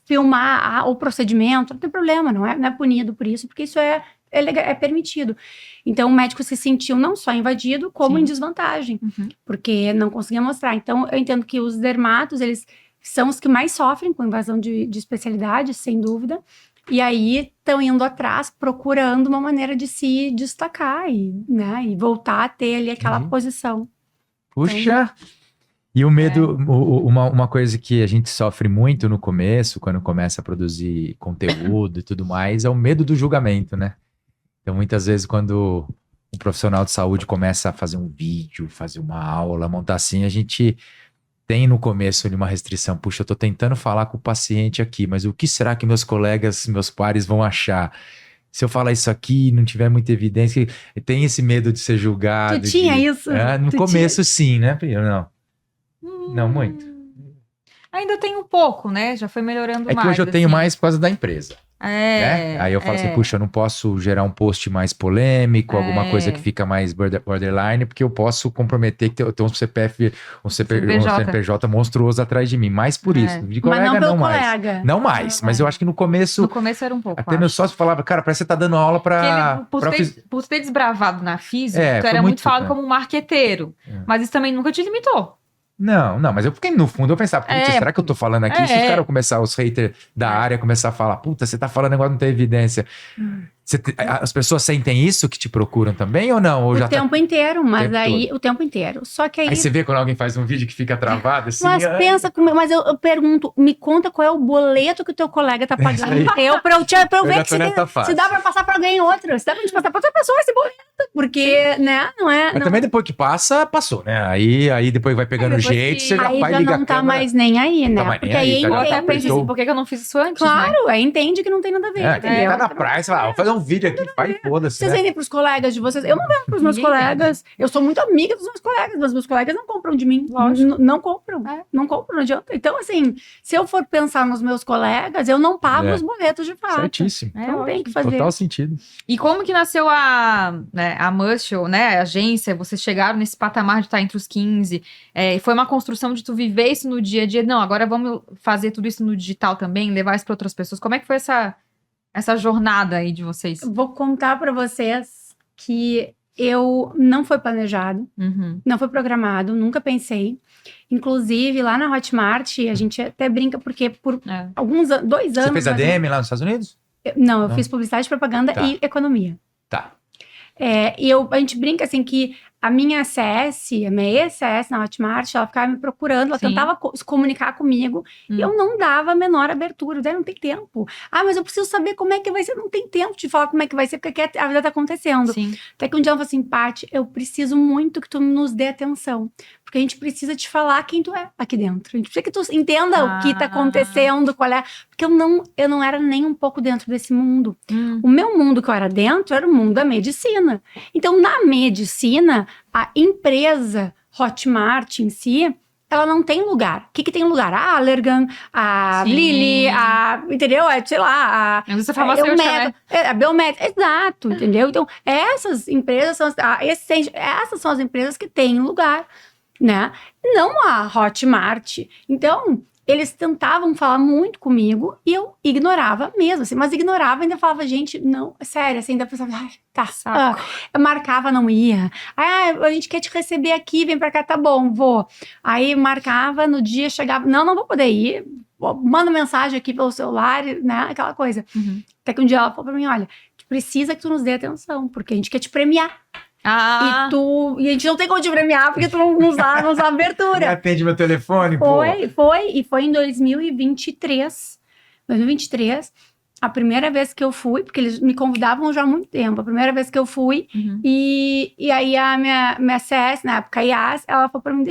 filmar o procedimento, não tem problema, não é punido por isso, porque isso é permitido. Então, o médico se sentiu não só invadido, como em desvantagem, porque não conseguia mostrar. Então, eu entendo que os dermatos, eles são os que mais sofrem com invasão de especialidade, sem dúvida, e aí estão indo atrás, procurando uma maneira de se destacar e voltar a ter ali aquela posição. Puxa! Então, E o medo, uma coisa que a gente sofre muito no começo, quando começa a produzir conteúdo e tudo mais, é o medo do julgamento, né? Então, muitas vezes, quando um profissional de saúde começa a fazer um vídeo, fazer uma aula, montar assim, a gente tem no começo ali uma restrição. Puxa, eu tô tentando falar com o paciente aqui, mas o que será que meus colegas, meus pares vão achar? Se eu falar isso aqui e não tiver muita evidência, tem esse medo de ser julgado. Tu tinha isso? No começo, sim, né? Não. Não muito. Ainda tem um pouco, né? Já foi melhorando mais. É que hoje eu tenho mais por causa da empresa. Né? Aí eu falo assim, puxa, eu não posso gerar um post mais polêmico, alguma coisa que fica mais borderline, porque eu posso comprometer que eu tenho um CNPJ monstruoso atrás de mim. Mais por isso. De colega, mas não mais. Colega. Não mais. Mas eu acho que no começo... No começo era um pouco. Até meu sócio falava, cara, parece que você tá dando aula pra... Por ter desbravado na física, tu era muito falado como um marqueteiro. Mas isso também nunca te limitou. Não, mas no fundo eu pensava, puta, será que eu tô falando aqui? Se os caras começar, os haters da área começar a falar, puta, você tá falando negócio, não tem evidência. As pessoas sentem isso que te procuram também ou não? Ou o tempo inteiro, mas o tempo inteiro. Só que aí você vê quando alguém faz um vídeo que fica travado assim. Mas pensa comigo, mas eu pergunto, me conta qual é o boleto que o teu colega tá pagando pra eu ver se dá pra passar pra alguém outro. Se dá pra gente passar pra outra pessoa esse boleto. Porque, né, não é... Mas também depois que passa, passou, né? Aí depois vai pegando jeito, você já vai ligar a câmera. Aí já não tá mais nem aí, né? Porque aí entende assim, por que eu não fiz isso antes, claro, aí entende que não tem nada a ver. Tá na praia, você fala, vou fazer um vídeo aqui, vai, foda-se. Vocês vendem pros colegas de vocês? Eu não vendo pros meus colegas. Eu sou muito amiga dos meus colegas, mas meus colegas não compram de mim. Não compram. Não compram, não adianta. Então, assim, se eu for pensar nos meus colegas, eu não pago os boletos de fato. Certíssimo. Então tem que fazer. Total sentido. E como que nasceu a Muscle, né, a agência? Vocês chegaram nesse patamar de estar entre os 15. Foi uma construção de tu viver isso no dia a dia. Não, agora vamos fazer tudo isso no digital também, levar isso para outras pessoas. Como é que foi essa jornada aí de vocês? Vou contar para vocês que não foi planejado, não foi programado, nunca pensei. Inclusive, lá na Hotmart, a gente até brinca, porque por 2 anos... Você fez ADM lá nos Estados Unidos? Não, eu fiz publicidade, propaganda e economia. Tá. E a gente brinca assim que a minha CS, a minha ex-CS na Hotmart, ela ficava me procurando, ela Sim. tentava se comunicar comigo e eu não dava a menor abertura. Daí não tem tempo. Mas eu preciso saber como é que vai ser. Não tem tempo de falar como é que vai ser, porque aqui a vida tá acontecendo. Sim. Até que um dia ela falou assim, Paty, eu preciso muito que tu nos dê atenção. Porque a gente precisa te falar quem tu é aqui dentro. A gente precisa que tu entenda o que tá acontecendo, qual é. Porque eu não era nem um pouco dentro desse mundo. O meu mundo que eu era dentro era o mundo da medicina. Então, na medicina, a empresa Hotmart em si, ela não tem lugar. O que tem lugar? A Allergan, a Sim. Lilly, entendeu? Sei lá, Você farmacêutica, né? a Biomédica, exato, entendeu? Então, essas empresas essas são as empresas que têm lugar, né? Não a Hotmart. Então, eles tentavam falar muito comigo e eu ignorava mesmo, assim, mas ignorava e ainda falava, gente, não, sério, assim, ainda pensava, tá, eu marcava, não ia. A gente quer te receber aqui, vem pra cá, tá bom, vou. Aí marcava, no dia chegava, não vou poder ir, manda mensagem aqui pelo celular, né, aquela coisa. Até que um dia ela falou pra mim, olha, precisa que tu nos dê atenção, porque a gente quer te premiar. E a gente não tem como te premiar porque tu não nos dá abertura. Me atende meu telefone, Foi em 2023. 2023, a primeira vez que eu fui, porque eles me convidavam já há muito tempo, a primeira vez que eu fui, e aí a minha CS, na época, a Yas, ela falou pra mim,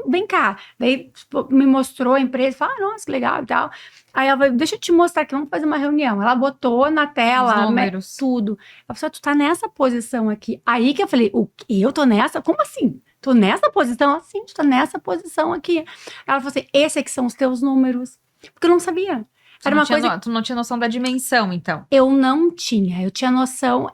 vem cá. Daí me mostrou a empresa, falou, nossa, que legal e tal. Aí ela falou, deixa eu te mostrar aqui, vamos fazer uma reunião. Ela botou na tela tudo. Ela falou, tu tá nessa posição aqui. Aí que eu falei, o quê? Eu tô nessa? Como assim? Tô nessa posição? Assim, tu tá nessa posição aqui. Ela falou assim, esses aqui são os teus números. Porque eu não sabia. Tu não tinha noção da dimensão, então? Eu não tinha. Eu tinha noção,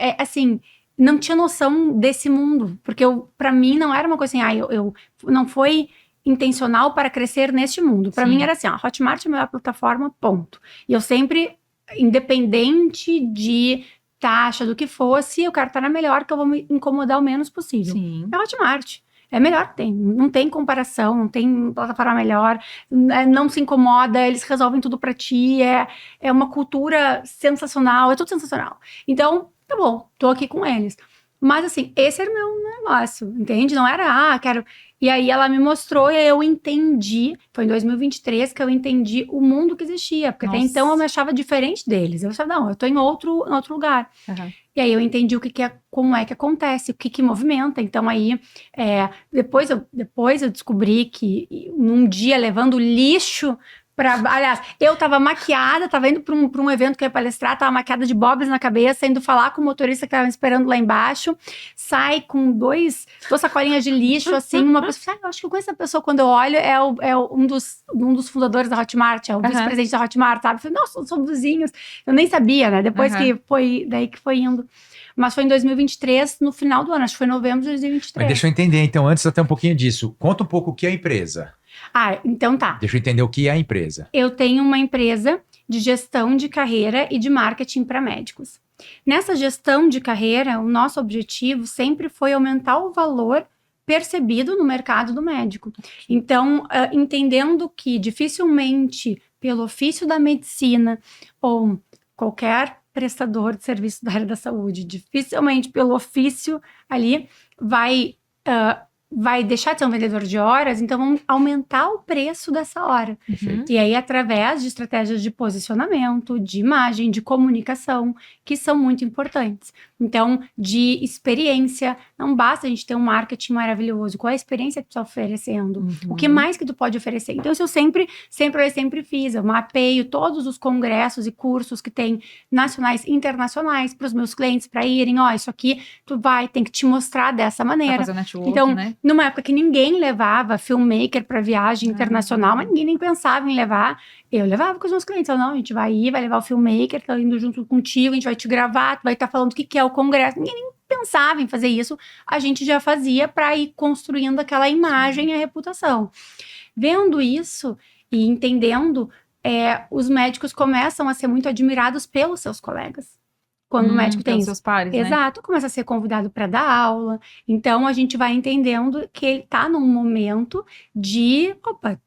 não tinha noção desse mundo. Porque pra mim não era uma coisa assim, eu não foi intencional para crescer neste mundo. Para mim era assim, a Hotmart é a melhor plataforma, ponto. E eu sempre, independente de taxa, do que fosse, eu quero estar na melhor, que eu vou me incomodar o menos possível. Sim. É a Hotmart. É melhor que tem. Não tem comparação, não tem plataforma melhor, não se incomoda, eles resolvem tudo pra ti, é uma cultura sensacional, é tudo sensacional. Então, tá bom, tô aqui com eles. Mas assim, esse era o meu negócio, entende? Não era, quero... E aí ela me mostrou e eu entendi, foi em 2023 que eu entendi o mundo que existia, porque até então eu me achava diferente deles. Eu achava, não, eu tô em outro lugar. E aí eu entendi como é que acontece, o que movimenta. Então aí, depois eu descobri que num dia levando lixo aliás, eu tava maquiada, tava indo pra um evento que eu ia palestrar, tava maquiada de bobs na cabeça, indo falar com o motorista que tava me esperando lá embaixo, sai com duas sacolinhas de lixo, assim, uma pessoa, eu acho que eu conheço essa pessoa, quando eu olho, é um dos fundadores da Hotmart, é o vice-presidente da Hotmart, sabe? Eu falei, nossa, são vizinhos. Eu nem sabia, né? Depois que foi indo. Mas foi em 2023, no final do ano, acho que foi em novembro de 2023. Mas deixa eu entender, então, antes até um pouquinho disso. Conta um pouco o que é a empresa. Então tá. Deixa eu entender o que é a empresa. Eu tenho uma empresa de gestão de carreira e de marketing para médicos. Nessa gestão de carreira, o nosso objetivo sempre foi aumentar o valor percebido no mercado do médico. Então, entendendo que dificilmente, pelo ofício da medicina ou qualquer prestador de serviço da área da saúde, dificilmente pelo ofício ali vai deixar de ser um vendedor de horas, então vamos aumentar o preço dessa hora. E aí, através de estratégias de posicionamento, de imagem, de comunicação, que são muito importantes. Então, de experiência, não basta a gente ter um marketing maravilhoso, qual é a experiência que tu está oferecendo? O que mais que tu pode oferecer? Então, isso eu sempre fiz, eu mapeio todos os congressos e cursos que tem nacionais e internacionais para os meus clientes, para irem, isso aqui tem que te mostrar dessa maneira. Pra fazer network, então, né? Numa época que ninguém levava filmmaker para viagem internacional, mas ninguém nem pensava em levar, eu levava com os meus clientes. Não, a gente vai levar o filmmaker, tá indo junto contigo, a gente vai te gravar, tu vai estar falando o que é o congresso. Ninguém nem pensava em fazer isso, a gente já fazia para ir construindo aquela imagem e a reputação. Vendo isso e entendendo, os médicos começam a ser muito admirados pelos seus colegas. Quando o médico tem seus pares, exato, né? Começa a ser convidado para dar aula. Então, a gente vai entendendo que ele está num momento de,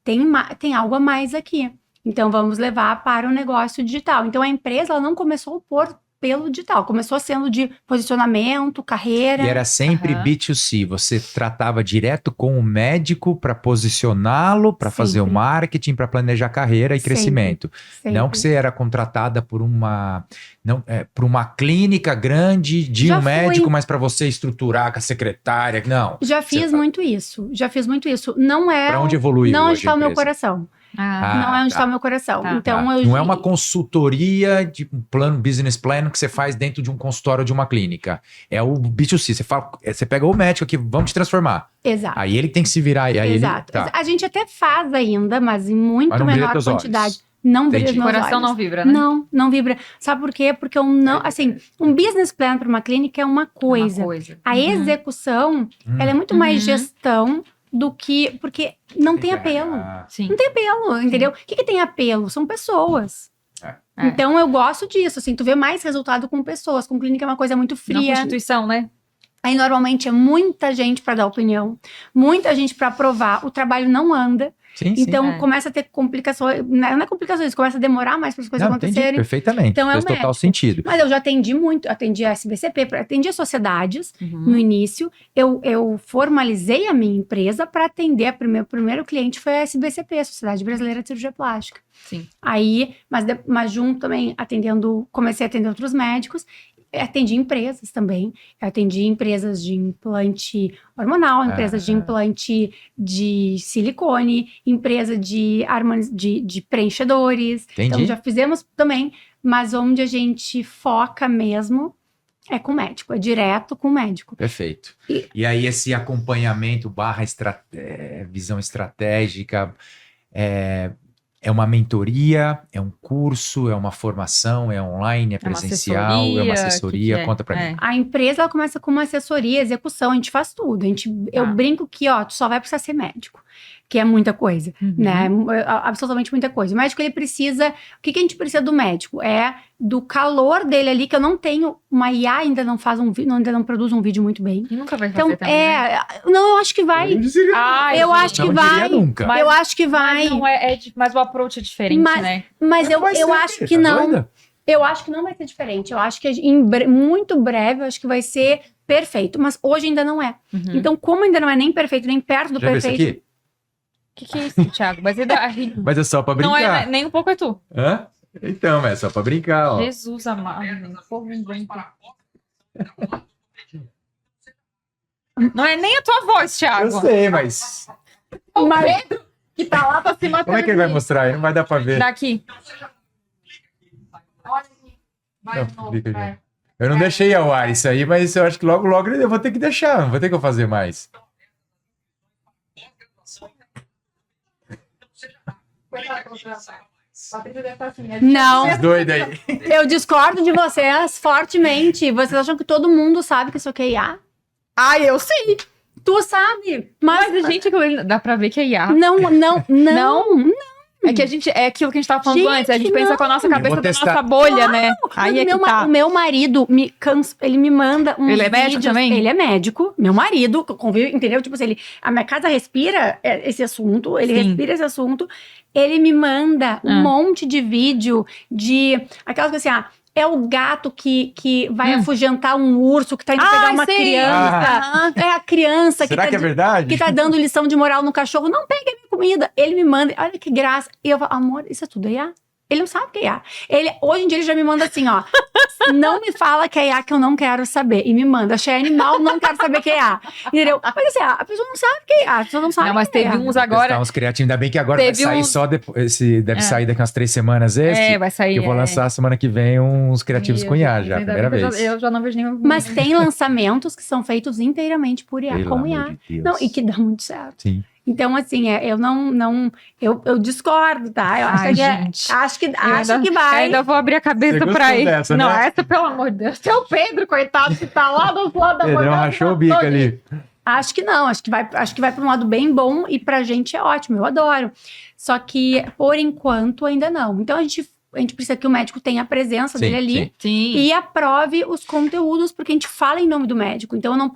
tem algo a mais aqui. Então, vamos levar para o negócio digital. Então, a empresa ela não começou por pelo digital. Começou sendo de posicionamento, carreira. E era sempre B2C. Você tratava direto com o médico para posicioná-lo, para fazer o Sempre. marketing, para planejar carreira e Sempre. crescimento. Sempre. Não que você era contratada por por uma clínica grande de Já um fui. médico, mas para você estruturar com a secretária. Não. Já fiz muito isso. Não é... Para onde evoluiu Não onde hoje a está o meu empresa? coração. Ah, Não é onde tá. está o meu coração. Tá. Então, Não é uma consultoria de um plano, business plan que você faz dentro de um consultório de uma clínica. É o B2C. Você pega o médico aqui, vamos te transformar. Exato. Aí ele tem que se virar. E aí Exato. Ele, tá. A gente até faz ainda, mas em muito Mas não brilha menor teus quantidade. olhos. Não brilha Entendi. os o meus coração olhos. não vibra, né? Não vibra. Sabe por quê? Porque eu não... Assim, um business plan para uma clínica é uma coisa. Uma coisa. A execução, ela é muito mais gestão do que... Porque não tem apelo. Sim. Não tem apelo, entendeu? O que tem apelo? São pessoas. É. Então, eu gosto disso, assim. Tu vê mais resultado com pessoas. Com clínica é uma coisa muito Na fria. Constituição, né? Aí, normalmente, é muita gente para dar opinião. Muita gente para aprovar. O trabalho não anda. Sim, Então, É. começa a ter complicações. Não é complicações, começa a demorar mais para as coisas Não, entendi acontecerem. perfeitamente. Então, é Faz o total médico. sentido. Mas eu já atendi muito. Atendi a SBCP, atendi as sociedades no início. Eu formalizei a minha empresa para atender. O primeiro cliente foi a SBCP, a Sociedade Brasileira de Cirurgia Plástica. Sim. Aí, mas junto também comecei a atender outros médicos. Atendi empresas também. Eu atendi empresas de implante hormonal, empresas de implante de silicone, empresa de preenchedores. Entendi. Então, já fizemos também, mas onde a gente foca mesmo é com o médico, é direto com o médico. Perfeito. E aí esse acompanhamento visão estratégica é uma mentoria, é um curso, é uma formação, é online, é presencial, é uma assessoria? Conta pra mim. A empresa ela começa com uma assessoria, execução, a gente faz tudo. Eu brinco que, tu só vai precisar ser médico, que é muita coisa, né? Absolutamente muita coisa. O médico, ele precisa... O que a gente precisa do médico? É do calor dele ali, que eu não tenho... Uma IA ainda não faz ainda não produz um vídeo muito bem. E nunca vai fazer Então, também, né? Não, eu acho que vai. Eu acho que vai. Nunca. Eu acho que vai. Mas o approach é diferente, né? Mas eu acho que não. Doida? Eu acho que não vai ser diferente. Eu acho que muito breve, eu acho que vai ser perfeito. Mas hoje ainda não é. Então, como ainda não é nem perfeito, nem perto do Já viu isso perfeito... aqui? Que é isso, Thiago? Mas Mas é só pra brincar. não é nem um pouco é tu. Hã? Então, é só pra brincar, ó. Jesus amado. Povo invento. Não é nem a tua voz, Thiago. Eu sei, mas... O Pedro, que tá lá, tá se matando. Como é que ele vai mostrar aí? Não vai dar pra ver. Daqui. Não, fica aqui. Eu não deixei ao ar isso aí, mas eu acho que logo eu vou ter que deixar. Não vou ter que fazer mais. Não, Esses doidos aí. eu discordo de vocês fortemente. Vocês acham que todo mundo sabe que isso aqui é IA? Ai, eu sei. Tu sabe, mas... Mas a gente, dá pra ver que é IA. Não. É que é aquilo que a gente tava falando Gente, antes. A gente pensa com a nossa Eu cabeça vou da testar. nossa bolha, né? Aí é que tá. O meu marido, ele me manda uns Ele é médico vídeos. também? Ele é médico, meu marido, que eu convivo, entendeu? Tipo assim, a minha casa respira esse assunto, ele Sim. respira esse assunto. Ele me manda um monte de vídeo de... Aquelas coisas assim, é o gato que vai afugentar um urso que tá indo pegar uma sei. criança. É a criança Será que que é verdade? que tá dando lição de moral no cachorro. Não pegue a minha comida. Ele me manda, olha que graça. E eu falo, amor, isso é tudo IA? Ele não sabe o que é IA. Hoje em dia ele já me manda assim, não me fala que é IA que eu não quero saber. E me manda, achei animal, não quero saber que é IA. Entendeu? Mas assim, a pessoa não sabe o que é IA. A pessoa não sabe Não, mas o que é teve IA. uns agora. Testar uns criativos. Ainda bem que agora vai Teve sair uns- só depois. Deve sair daqui umas 3 semanas esse. Vai sair. Eu vou lançar semana que vem uns criativos com IA já, Ainda primeira bem que vez. Eu já não vejo nenhum. Mas tem lançamentos que são feitos inteiramente por IA, Pelo como amor IA. de Deus. Não, e que dá muito certo. Sim. Então, assim, eu discordo, tá? Eu Ai, acho, gente. acho que Eu vai. ainda vou abrir a cabeça Você gostou pra ir. dessa, Não, né? essa, pelo amor de Deus. Seu Pedro, coitado, que tá lá do outro lado da Pedrão bancada, rachou o tá bico todo- ali. Acho que não, acho que vai para um lado bem bom e pra gente é ótimo, eu adoro. Só que, por enquanto, ainda não. Então, a gente precisa que o médico tenha a presença dele ali sim. Sim. e aprove os conteúdos, porque a gente fala em nome do médico. Então, eu não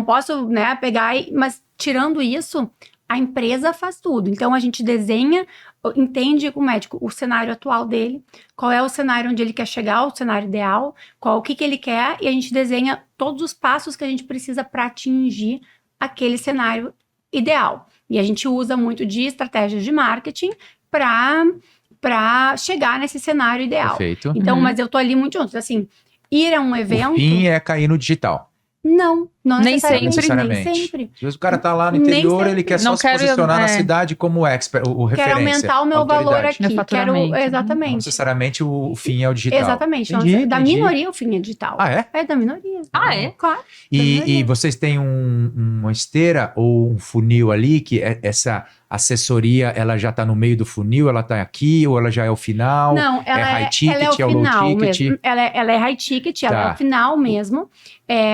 posso, né, pegar mas tirando isso, A empresa faz tudo. Então, a gente desenha, entende com o médico o cenário atual dele, qual é o cenário onde ele quer chegar, o cenário ideal, o que ele quer, e a gente desenha todos os passos que a gente precisa para atingir aquele cenário ideal. E a gente usa muito de estratégias de marketing para chegar nesse cenário ideal. Perfeito. Então, mas eu tô ali muito junto. Assim, ir a um evento... O fim é cair no digital. Não Nem necessariamente. Nem sempre. Às vezes o cara tá lá no interior, ele quer só se posicionar na cidade como expert, o referência. Quero aumentar o meu valor aqui. Faturamento. Exatamente. Não necessariamente o fim é o digital. Exatamente. Entendi, Da entendi. minoria o fim é digital. Ah, é? É da minoria. Ah, é? Claro. E vocês têm uma esteira ou um funil ali, que essa assessoria, ela já tá no meio do funil, ela tá aqui, ou ela já é o final? Não, ela high ticket, ela é o é o low final ticket? mesmo. Ela é high ticket, ela é o final mesmo.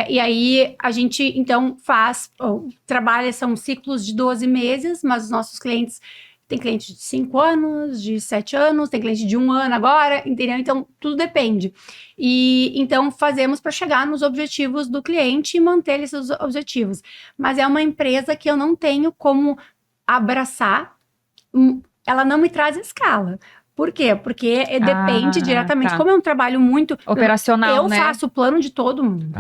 E aí, a gente, então, trabalha, são ciclos de 12 meses, mas os nossos clientes... Tem cliente de 5 anos, de 7 anos, tem cliente de 1 ano agora, entendeu? Então, tudo depende. E então, fazemos para chegar nos objetivos do cliente e manter esses objetivos. Mas é uma empresa que eu não tenho como abraçar, ela não me traz escala. Por quê? Porque depende diretamente. Tá. Como é um trabalho muito... Operacional, eu né? faço o plano de todo mundo.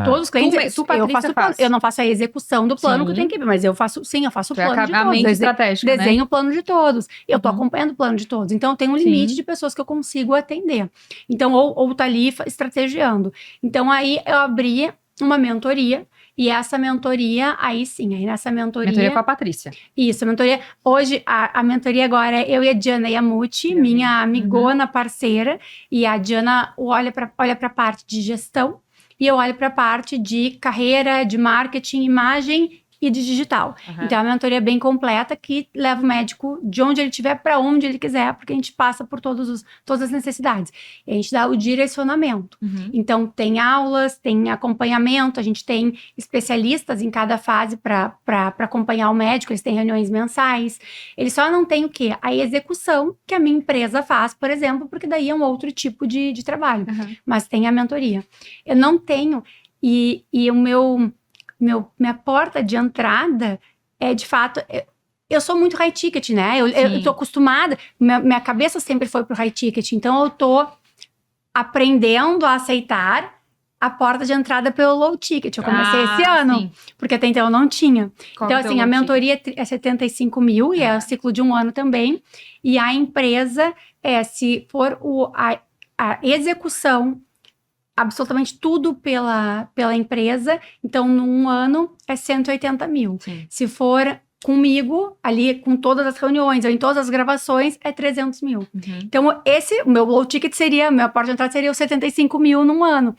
Todos os clientes, Tu, Patrícia, eu faço o plano. Eu não faço a execução do plano que eu tenho que ver, mas eu faço o plano de a mente todos. estratégica, Desenho o plano de todos. Eu tô acompanhando o plano de todos. Então, eu tenho um limite Sim. de pessoas que eu consigo atender. Então, ou tá ali estrategiando. Então, aí eu abri uma mentoria. E essa mentoria, aí nessa mentoria... Mentoria com a Patrícia. Isso, a mentoria... Hoje, a mentoria agora é eu e a Diana Yamuchi, minha amigona, parceira. E a Diana olha para a parte de gestão. E eu olho para a parte de carreira, de marketing, imagem e de digital. Então, é uma mentoria bem completa que leva o médico de onde ele estiver para onde ele quiser, porque a gente passa por todas as necessidades. E a gente dá o direcionamento. Então, tem aulas, tem acompanhamento, a gente tem especialistas em cada fase para acompanhar o médico, eles têm reuniões mensais. Eles só não têm o quê? A execução que a minha empresa faz, por exemplo, porque daí é um outro tipo de trabalho. Mas tem a mentoria. Eu não tenho, e o minha porta de entrada é, de fato, eu sou muito high ticket, né? Eu tô acostumada, minha cabeça sempre foi pro high ticket, então eu tô aprendendo a aceitar a porta de entrada pelo low ticket. Eu comecei esse ano, porque até então eu não tinha. Qual então, assim, a mentoria é 75 mil, e é o ciclo de 1 ano também. E a empresa, se for a execução, absolutamente tudo pela empresa, então num ano é 180 mil. Se for comigo, ali com todas as reuniões, ou em todas as gravações, é 300 mil. Então, o meu low ticket seria, minha porta de entrada seria os 75 mil num ano.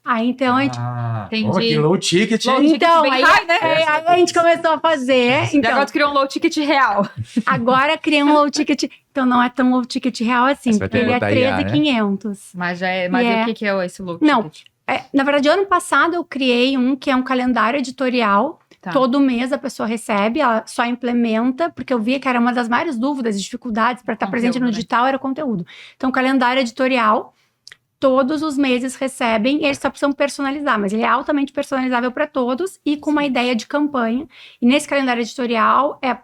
Aí, então, a gente... Entendi. Que low ticket. Então, bem aí, high, né? aí a gente começou a fazer. E Então, agora tu criou um low ticket real. agora criei um low ticket, então não é tão low ticket real assim, Você vai ter porque que ele é botar IA, né? 13.500. Mas e o que é esse low ticket? Não, na verdade, ano passado eu criei um que é um calendário editorial. Todo mês a pessoa recebe, ela só implementa, porque eu via que era uma das maiores dúvidas e dificuldades para estar presente no digital, era o conteúdo. Então, calendário editorial, todos os meses recebem, e eles só precisam personalizar, mas ele é altamente personalizável para todos e com uma ideia de campanha. E nesse calendário editorial é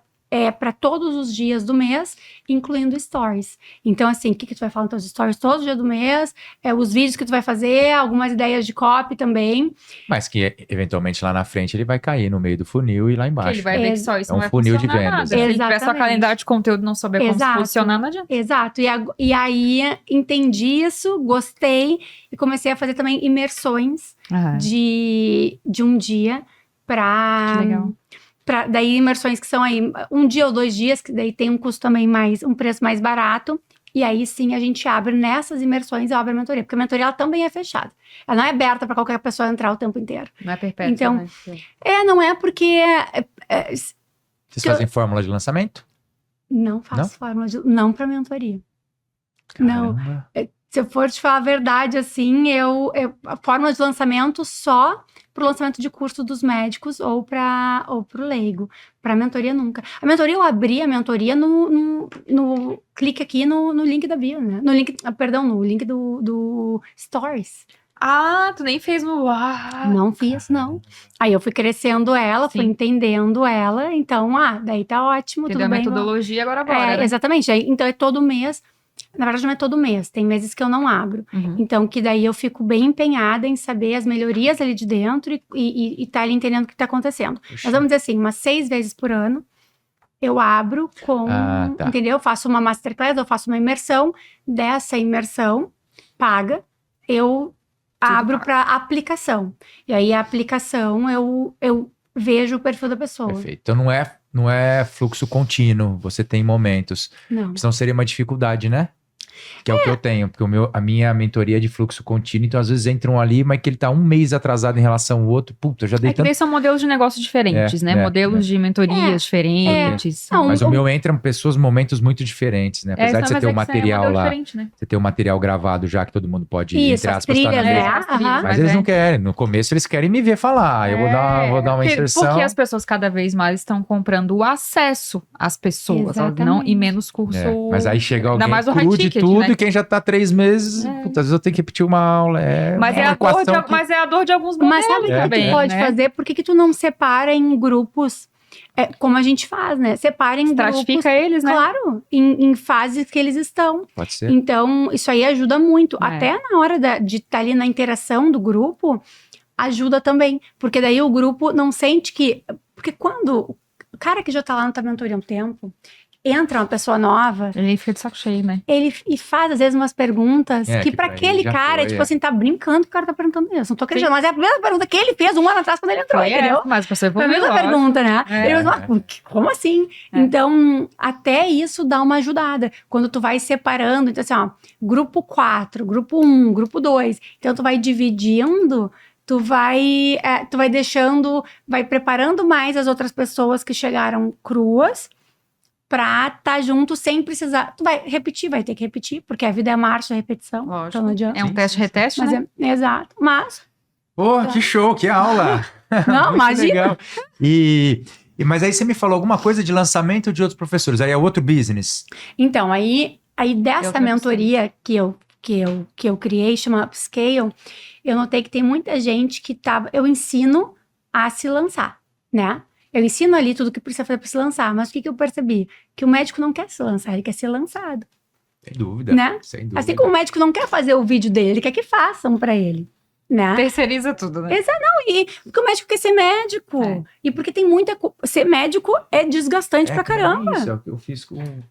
para todos os dias do mês, incluindo stories. Então, assim, o que tu vai falar nos teus stories todos os dias do mês, os vídeos que tu vai fazer, algumas ideias de copy também. Mas que, eventualmente, lá na frente, ele vai cair no meio do funil e lá embaixo. Ele vai ver que só isso não vai funil de funcionar vendas. nada. Se tiver só Exatamente. calendário de conteúdo e não souber como se posicionar, não adianta. Exato. E aí, entendi isso, gostei, e comecei a fazer também imersões de um dia para... Que legal. Daí, imersões que são aí 1 dia ou 2 dias, que daí tem um custo também um preço mais barato. E aí, sim, a gente abre nessas imersões, eu abro a mentoria. Porque a mentoria, ela também é fechada. Ela não é aberta para qualquer pessoa entrar o tempo inteiro. Não é perpétuo, então, né? não é porque... Vocês fazem fórmula de lançamento? Não faço fórmula de... Não para mentoria. Caramba. Não. Se eu for te falar a verdade, assim, a fórmula de lançamento só pro lançamento de curso dos médicos ou pro leigo. Pra mentoria, nunca. A mentoria, eu abri a mentoria no clique aqui no link da bio, né? No link do Stories. Ah, tu nem fez no... Não fiz, não. Aí eu fui crescendo ela, fui Sim. entendendo ela. Então, daí tá ótimo, Entendeu tudo a bem. metodologia, agora bora, né? Exatamente. Aí, então é todo mês. Na verdade, não é todo mês. Tem meses que eu não abro. Uhum. Então, que daí eu fico bem empenhada em saber as melhorias ali de dentro e tá ali entendendo o que tá acontecendo. Puxa. Nós vamos dizer assim, umas 6 vezes por ano, eu abro com, Tá. entendeu? Eu faço uma masterclass, eu faço uma imersão. Dessa imersão, paga, eu abro para aplicação. E aí, a aplicação, eu vejo o perfil da pessoa. Perfeito. Então não é fluxo contínuo, você tem momentos. Não. Senão seria uma dificuldade, né? Que é o que eu tenho, porque a minha mentoria é de fluxo contínuo, então às vezes entram ali, mas que ele tá um mês atrasado em relação ao outro. Puta, eu já dei É que tanto. daí são modelos de negócio diferentes, né? Modelos de mentorias diferentes. Não, Mas o meu entram pessoas, momentos muito diferentes, né? Apesar de você ter o material lá, né? você ter o material gravado já, que todo mundo pode, Isso, entre as aspas, tá na trilhas, mesa. né? as trilhas, Aham. Mas eles não querem. No começo eles querem me ver falar. Eu vou dar uma inserção. Porque as pessoas cada vez mais estão comprando o acesso às pessoas, elas não, e menos curso. Mas aí chega alguém mais o cru high de ticket, tudo né? e quem já tá 3 meses, puta, às vezes eu tenho que repetir uma aula. Mas é a dor de alguns modelos Mas sabe o que também, tu pode né? fazer? Por que tu não separa em grupos, como a gente faz, né? Separa em Estratifica grupos, eles, né? claro, em fases que eles estão. Pode ser. Então, isso aí ajuda muito. É. Até na hora de estar ali na interação do grupo, ajuda também. Porque daí o grupo não sente que... Porque quando o cara que já tá lá na tua mentoria há um tempo, entra uma pessoa nova, Ele fica de saco cheio, né? ele faz, às vezes, umas perguntas que que pra pra aquele ele já cara, foi, tipo assim, tá brincando que o cara tá perguntando isso. Não tô acreditando, mas é a primeira pergunta que ele fez 1 ano atrás quando ele entrou, entendeu? Mas você Foi a mesma pergunta, né? Ele falou, como assim? É. Então, até isso dá uma ajudada. Quando tu vai separando, então assim, ó, grupo 4, grupo 1, grupo 2. Então, tu vai dividindo, tu vai deixando, vai preparando mais as outras pessoas que chegaram cruas pra estar junto sem precisar. Tu vai repetir, vai ter que repetir, porque a vida é marcha, repetição. Lógico. Então não adianta. É um teste-reteste, Mas né? exato. Mas, Pô, que show, que aula! não, Muito imagina. legal. Mas aí você me falou alguma coisa de lançamento de outros professores, aí é outro business. Então, aí dessa outra mentoria que eu criei, chama Upscale, eu notei que tem muita gente que eu ensino a se lançar, né? Eu ensino ali tudo que precisa fazer para se lançar, mas o que eu percebi? Que o médico não quer se lançar, ele quer ser lançado, Sem dúvida, né? sem dúvida. Assim como o médico não quer fazer o vídeo dele, ele quer que façam para ele, né? Terceiriza tudo, né? Porque o médico quer ser médico. É. E porque tem muita... Ser médico é desgastante pra caramba. Isso, é o que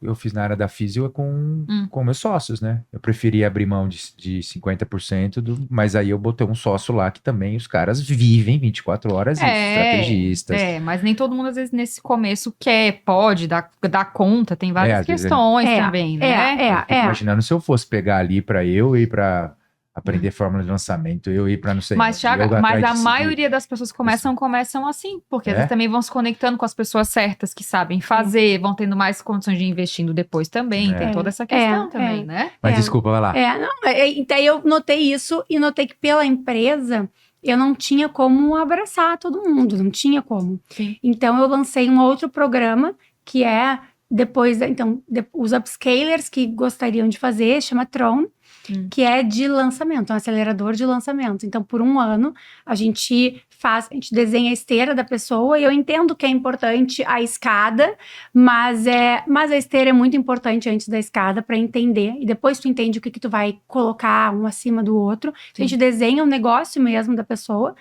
eu fiz na área da físio com meus sócios, né? Eu preferia abrir mão de 50%, mas aí eu botei um sócio lá que também os caras vivem 24 horas, estrategistas. Mas nem todo mundo, às vezes, nesse começo pode dar conta, tem várias às vezes questões também, né? Eu fico imaginando se eu fosse pegar ali pra eu ir pra aprender fórmula de lançamento, eu ir pra não sei. Mas, Thiago, eu mas atrás a de maioria das pessoas que começam assim, porque às vezes também vão se conectando com as pessoas certas que sabem fazer, vão tendo mais condições de ir investindo depois também, tem toda essa questão também, né? Mas desculpa, vai lá. Então eu notei isso e notei que pela empresa eu não tinha como abraçar todo mundo, não tinha como. Sim. Então eu lancei um outro programa que é os upscalers que gostariam de fazer, chama Tron, que é de lançamento, um acelerador de lançamento. Então, por 1 ano, a gente desenha a esteira da pessoa, e eu entendo que é importante a escada, mas a esteira é muito importante antes da escada para entender, e depois tu entende o que tu vai colocar um acima do outro. A gente desenha o negócio mesmo da pessoa,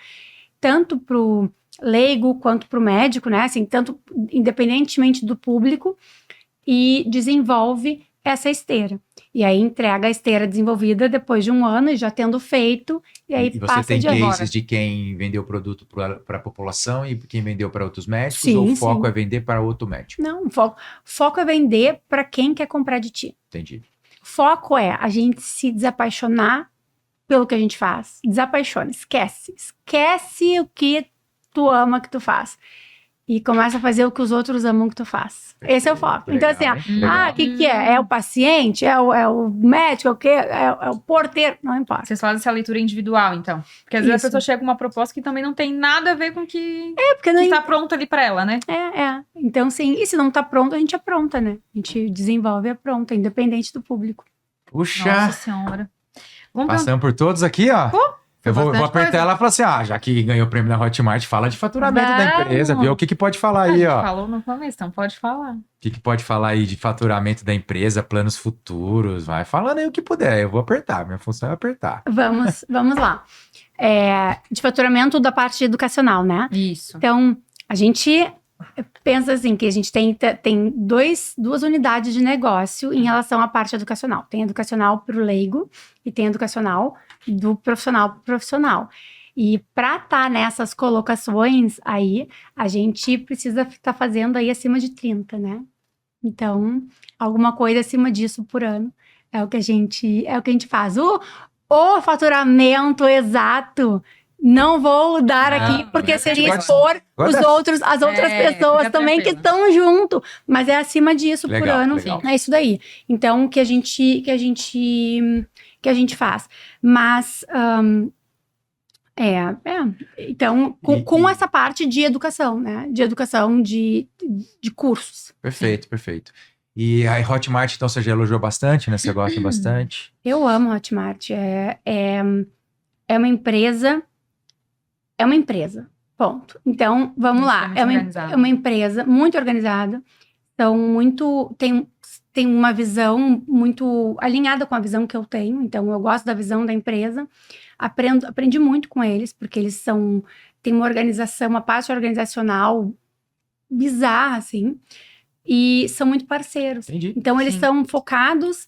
tanto pro leigo quanto pro médico, né? Assim, tanto independentemente do público, e desenvolve essa esteira. E aí entrega a esteira desenvolvida depois de 1 ano, e já tendo feito, e aí você passa tem de agora. cases de quem vendeu o produto para a população e quem vendeu para outros médicos, Sim, ou o foco sim. é vender para outro médico? Não, foco é vender para quem quer comprar de ti. Entendi. Foco é a gente se desapaixonar pelo que a gente faz. Desapaixona, esquece o que tu ama que tu faz. E começa a fazer o que os outros amam que tu faz. Esse é o foco. Legal, Então, assim, hein? Legal. o que é? É o paciente? É o médico? É o quê? É o porteiro? Não importa. Vocês fazem essa leitura individual, então. Porque às vezes Isso. a pessoa chega com uma proposta que também não tem nada a ver com o que Porque não tá pronto ali pra ela, né? Então, sim. E se não tá pronto, a gente apronta, né? A gente desenvolve e apronta, independente do público. Puxa, Nossa Senhora. Vamos perguntar. passamos por todos aqui, ó. Eu vou Bastante apertar coisa. ela e falar assim, já que ganhou o prêmio da Hotmart, fala de faturamento da Vamos. empresa, vê o que pode falar A aí, gente ó. falou no começo, então pode falar. O que pode falar aí de faturamento da empresa, planos futuros, vai falando aí o que puder, eu vou apertar, minha função é apertar. Vamos lá. De faturamento da parte educacional, né? Isso. Então, a gente pensa assim, que a gente tem duas unidades de negócio em relação à parte educacional. Tem educacional para o leigo e tem educacional do profissional para o profissional. E para estar nessas colocações aí, a gente precisa estar fazendo aí acima de 30, né? Então, alguma coisa acima disso por ano é o que a gente faz. O faturamento exato não vou dar aqui, porque seria expor as outras pessoas também que estão junto, mas é acima disso por ano. Legal. É isso daí. Então, o que a gente faz. Mas então, com essa parte de educação, né? De educação de cursos. Perfeito. E a Hotmart, então, você já elogiou bastante, né? Você gosta bastante. Eu amo a Hotmart. É uma empresa. É uma empresa. Ponto. Então, vamos lá. É uma empresa muito organizada. Então, tem uma visão muito alinhada com a visão que eu tenho. Então, eu gosto da visão da empresa. Aprendi muito com eles, porque eles têm uma organização, uma parte organizacional bizarra, assim. E são muito parceiros. Entendi. Então, eles são focados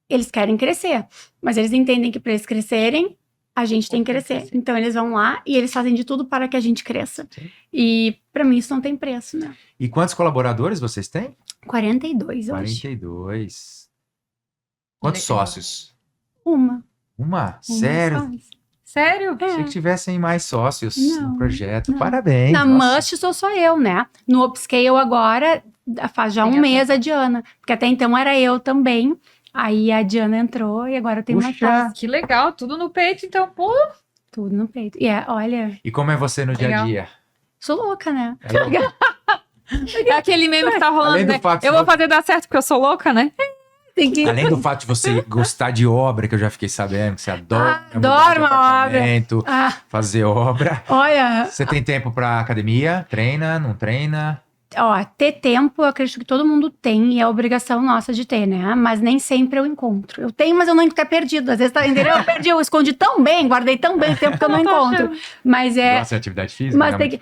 eles querem crescer. Mas eles entendem que para eles crescerem, a gente tem que crescer. Então, eles vão lá e eles fazem de tudo para que a gente cresça. Sim. E, para mim, isso não tem preço, né? E quantos colaboradores vocês têm? 42 hoje. 42. Quantos sócios? Uma. Sério? Sério? Achei que tivessem mais sócios no projeto. Não. Parabéns. Na Must sou só eu, né? No Upscale agora, faz já um mês a Diana. Porque até então era eu também. Aí a Diana entrou e agora eu tenho uma sócia. Que legal, tudo no peito, então, pô. Tudo no peito. Olha... E como é você no dia a dia? Sou louca, né? É aquele meme que tá rolando, né? Eu vou fazer dar certo porque eu sou louca, né? Além do fato de você gostar de obra, que eu já fiquei sabendo que você adora uma obra. Fazer obra. Olha... Você tem tempo pra academia? Treina, não treina? Ter tempo, eu acredito que todo mundo tem e é obrigação nossa de ter, né? Mas nem sempre eu encontro. Eu tenho, mas eu não encontro perdido. Às vezes, eu escondi tão bem, guardei tão bem o tempo que eu não encontro. Mas Gosta de atividade física? Mas tem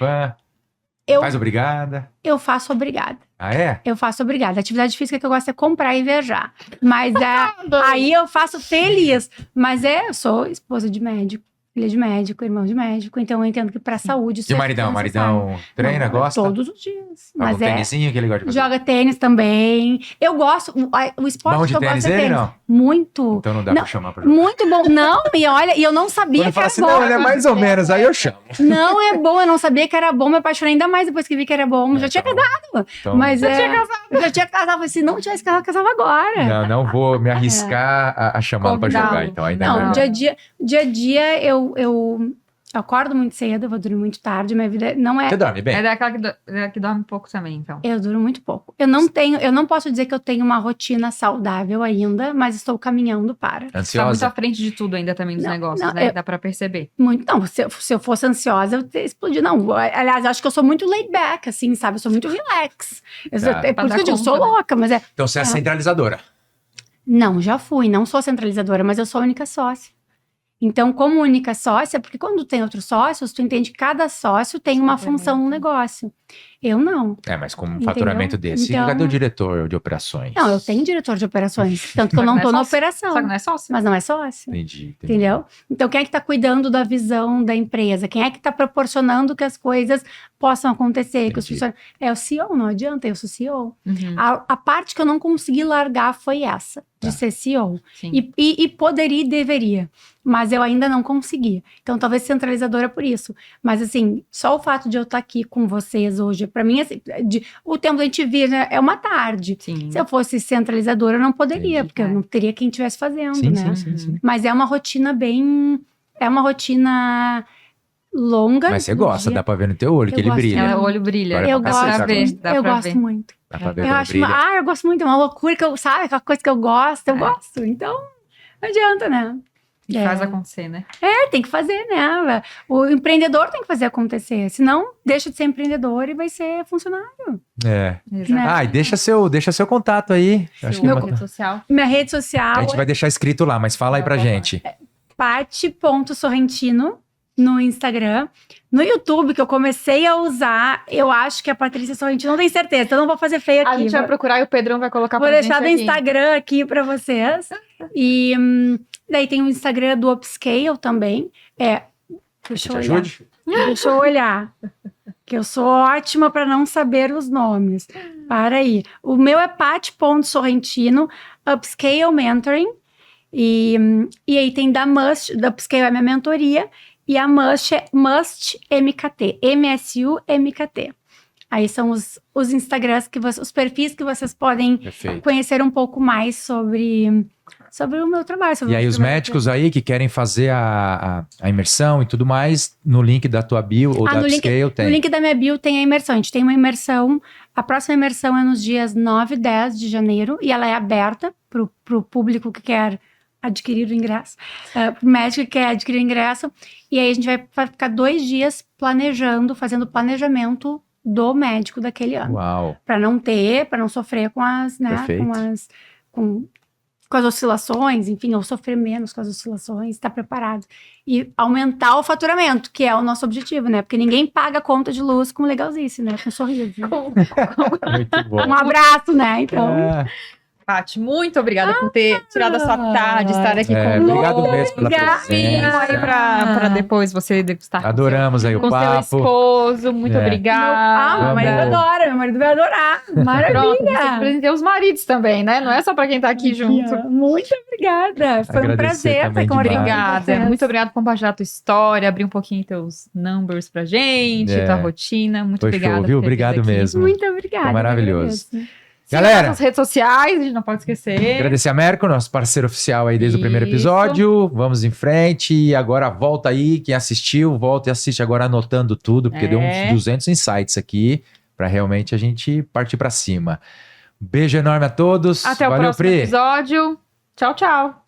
Faz obrigada? Eu faço obrigada. Ah, é? Eu faço obrigada. A atividade física que eu gosto é comprar e viajar. Mas aí eu faço feliz. Mas eu sou esposa de médico. Filha de médico, irmão de médico, então eu entendo que pra saúde... E o maridão treina, gosta? Todos os dias. Mas tênisinho que ele gosta de fazer? Joga tênis também. Eu gosto, o esporte bom de que eu tênis gosto é tênis. Não? Muito. Então não dá pra chamar pra jogar. Muito bom. Não, e olha, eu não sabia que era bom. Não, ele é mais ou menos, aí eu chamo. Não é bom, eu não sabia que era bom, me apaixonei ainda mais depois que vi que era bom. Já tinha casado. Então... Mas já tinha casado. Falei, se não tivesse casado, eu casava agora. Não vou me arriscar a chamá-lo pra jogar, então ainda não. Dia a dia eu acordo muito cedo, eu vou dormir muito tarde, minha vida não é... Você dorme bem? É daquela que dorme pouco também, então. Eu durmo muito pouco. Eu não posso dizer que eu tenho uma rotina saudável ainda, mas estou caminhando para. Ansiosa? Você tá muito à frente de tudo ainda também dos negócios, né? Dá pra perceber. Muito, não, se eu fosse ansiosa, eu teria explodido. Não, aliás, acho que eu sou muito laid back, assim, sabe? Eu sou muito relax. É por isso que eu digo, sou louca, mas Então você é centralizadora? Não, já fui. Não sou centralizadora, mas eu sou a única sócia. Então, como única sócia, porque quando tem outros sócios, tu entende que cada sócio tem uma função no negócio. Eu não. Mas com um faturamento desse, cadê o diretor de operações? Não, eu tenho diretor de operações, tanto que eu não tô na operação. Só que não é sócio. Mas não é sócio. Entendi. Entendeu? Então, quem é que tá cuidando da visão da empresa? Quem é que tá proporcionando que as coisas possam acontecer? Que é o CEO, não adianta, eu sou CEO. Uhum. A parte que eu não consegui largar foi essa, de ser CEO. E poderia e deveria. Mas eu ainda não consegui. Então, talvez centralizadora por isso. Mas, assim, só o fato de eu estar aqui com vocês hoje, pra mim, assim, o tempo da gente vir, né, é uma tarde. Sim. Se eu fosse centralizadora, eu não poderia, porque eu não teria quem estivesse fazendo, né? Sim. Mas é uma rotina é uma rotina longa. Mas você gosta, dá pra ver no teu olho que ele brilha. O olho brilha. Eu gosto muito. Dá pra ver que ele brilha. Eu gosto muito, é uma loucura que sabe, aquela coisa que eu gosto, Então, não adianta, né? E faz acontecer, né? Tem que fazer, né? O empreendedor tem que fazer acontecer. Senão, deixa de ser empreendedor e vai ser funcionário. Exato. E deixa seu contato aí. Acho que Meu uma- rede social. Minha rede social a gente vai deixar escrito lá, mas fala aí pra gente. Pati.sorrentino no Instagram. No YouTube, que eu comecei a usar, eu acho que a Patrícia Sorrentino, não tenho certeza, então não vou fazer feio aqui. A gente vai procurar e o Pedrão vai colocar Vou pra deixar gente no aqui. Instagram aqui pra vocês. E daí tem o Instagram do Upscale também. Deixa eu Te olhar. ajude? Deixa eu olhar. Que eu sou ótima para não saber os nomes. Para aí. O meu é Pati.sorrentino, Upscale Mentoring. E aí tem da Must, da Upscale é minha mentoria. E a Must é Must MKT, MSU-MKT. Aí são os Instagrams, os perfis que vocês podem Perfeito. conhecer um pouco mais sobre o meu trabalho. E aí os médicos aí que querem fazer a imersão e tudo mais, no link da tua bio ou da Upscale tem. No link da minha bio tem a imersão. A gente tem uma imersão, a próxima imersão é nos dias 9 e 10 de janeiro e ela é aberta pro público que quer adquirir o ingresso, pro médico que quer adquirir o ingresso. E aí a gente vai ficar 2 dias fazendo planejamento do médico daquele ano. Uau. Para não sofrer com as, né, Perfeito. com as oscilações, enfim, ou sofrer menos com as oscilações, estar preparado. E aumentar o faturamento, que é o nosso objetivo, né? Porque ninguém paga conta de luz com legalzice, né? Com sorriso. Muito bom. Um abraço, né? Então, Paty, muito obrigada por ter tirado a sua tarde, estar aqui conosco. Obrigado mesmo pela Obrigada. presença. Aí pra depois você degustar Adoramos aí o com seu papo. esposo. Muito obrigada. meu marido Vamos. adora, meu marido vai adorar. Pronto, você Maravilha. apresentei os maridos também, né? Não é só pra quem tá aqui junto. Muito obrigada. Foi um Agradecer prazer também estar com demais. Obrigada. Muito obrigada por compartilhar a tua história, abrir um pouquinho teus numbers pra gente, tua rotina. Muito Foi obrigada. show, viu? por ter vindo Obrigado aqui. mesmo. Muito obrigada. Foi maravilhoso. Eu agradeço. Siga Galera. nossas redes sociais, a gente não pode esquecer. Agradecer a Merco, nosso parceiro oficial aí desde o primeiro Isso. episódio. Vamos em frente. E agora volta aí, quem assistiu, volta e assiste agora anotando tudo, porque deu uns 200 insights aqui pra realmente a gente partir pra cima. Beijo enorme a todos. Até o Valeu, próximo Pri. episódio. Tchau, tchau.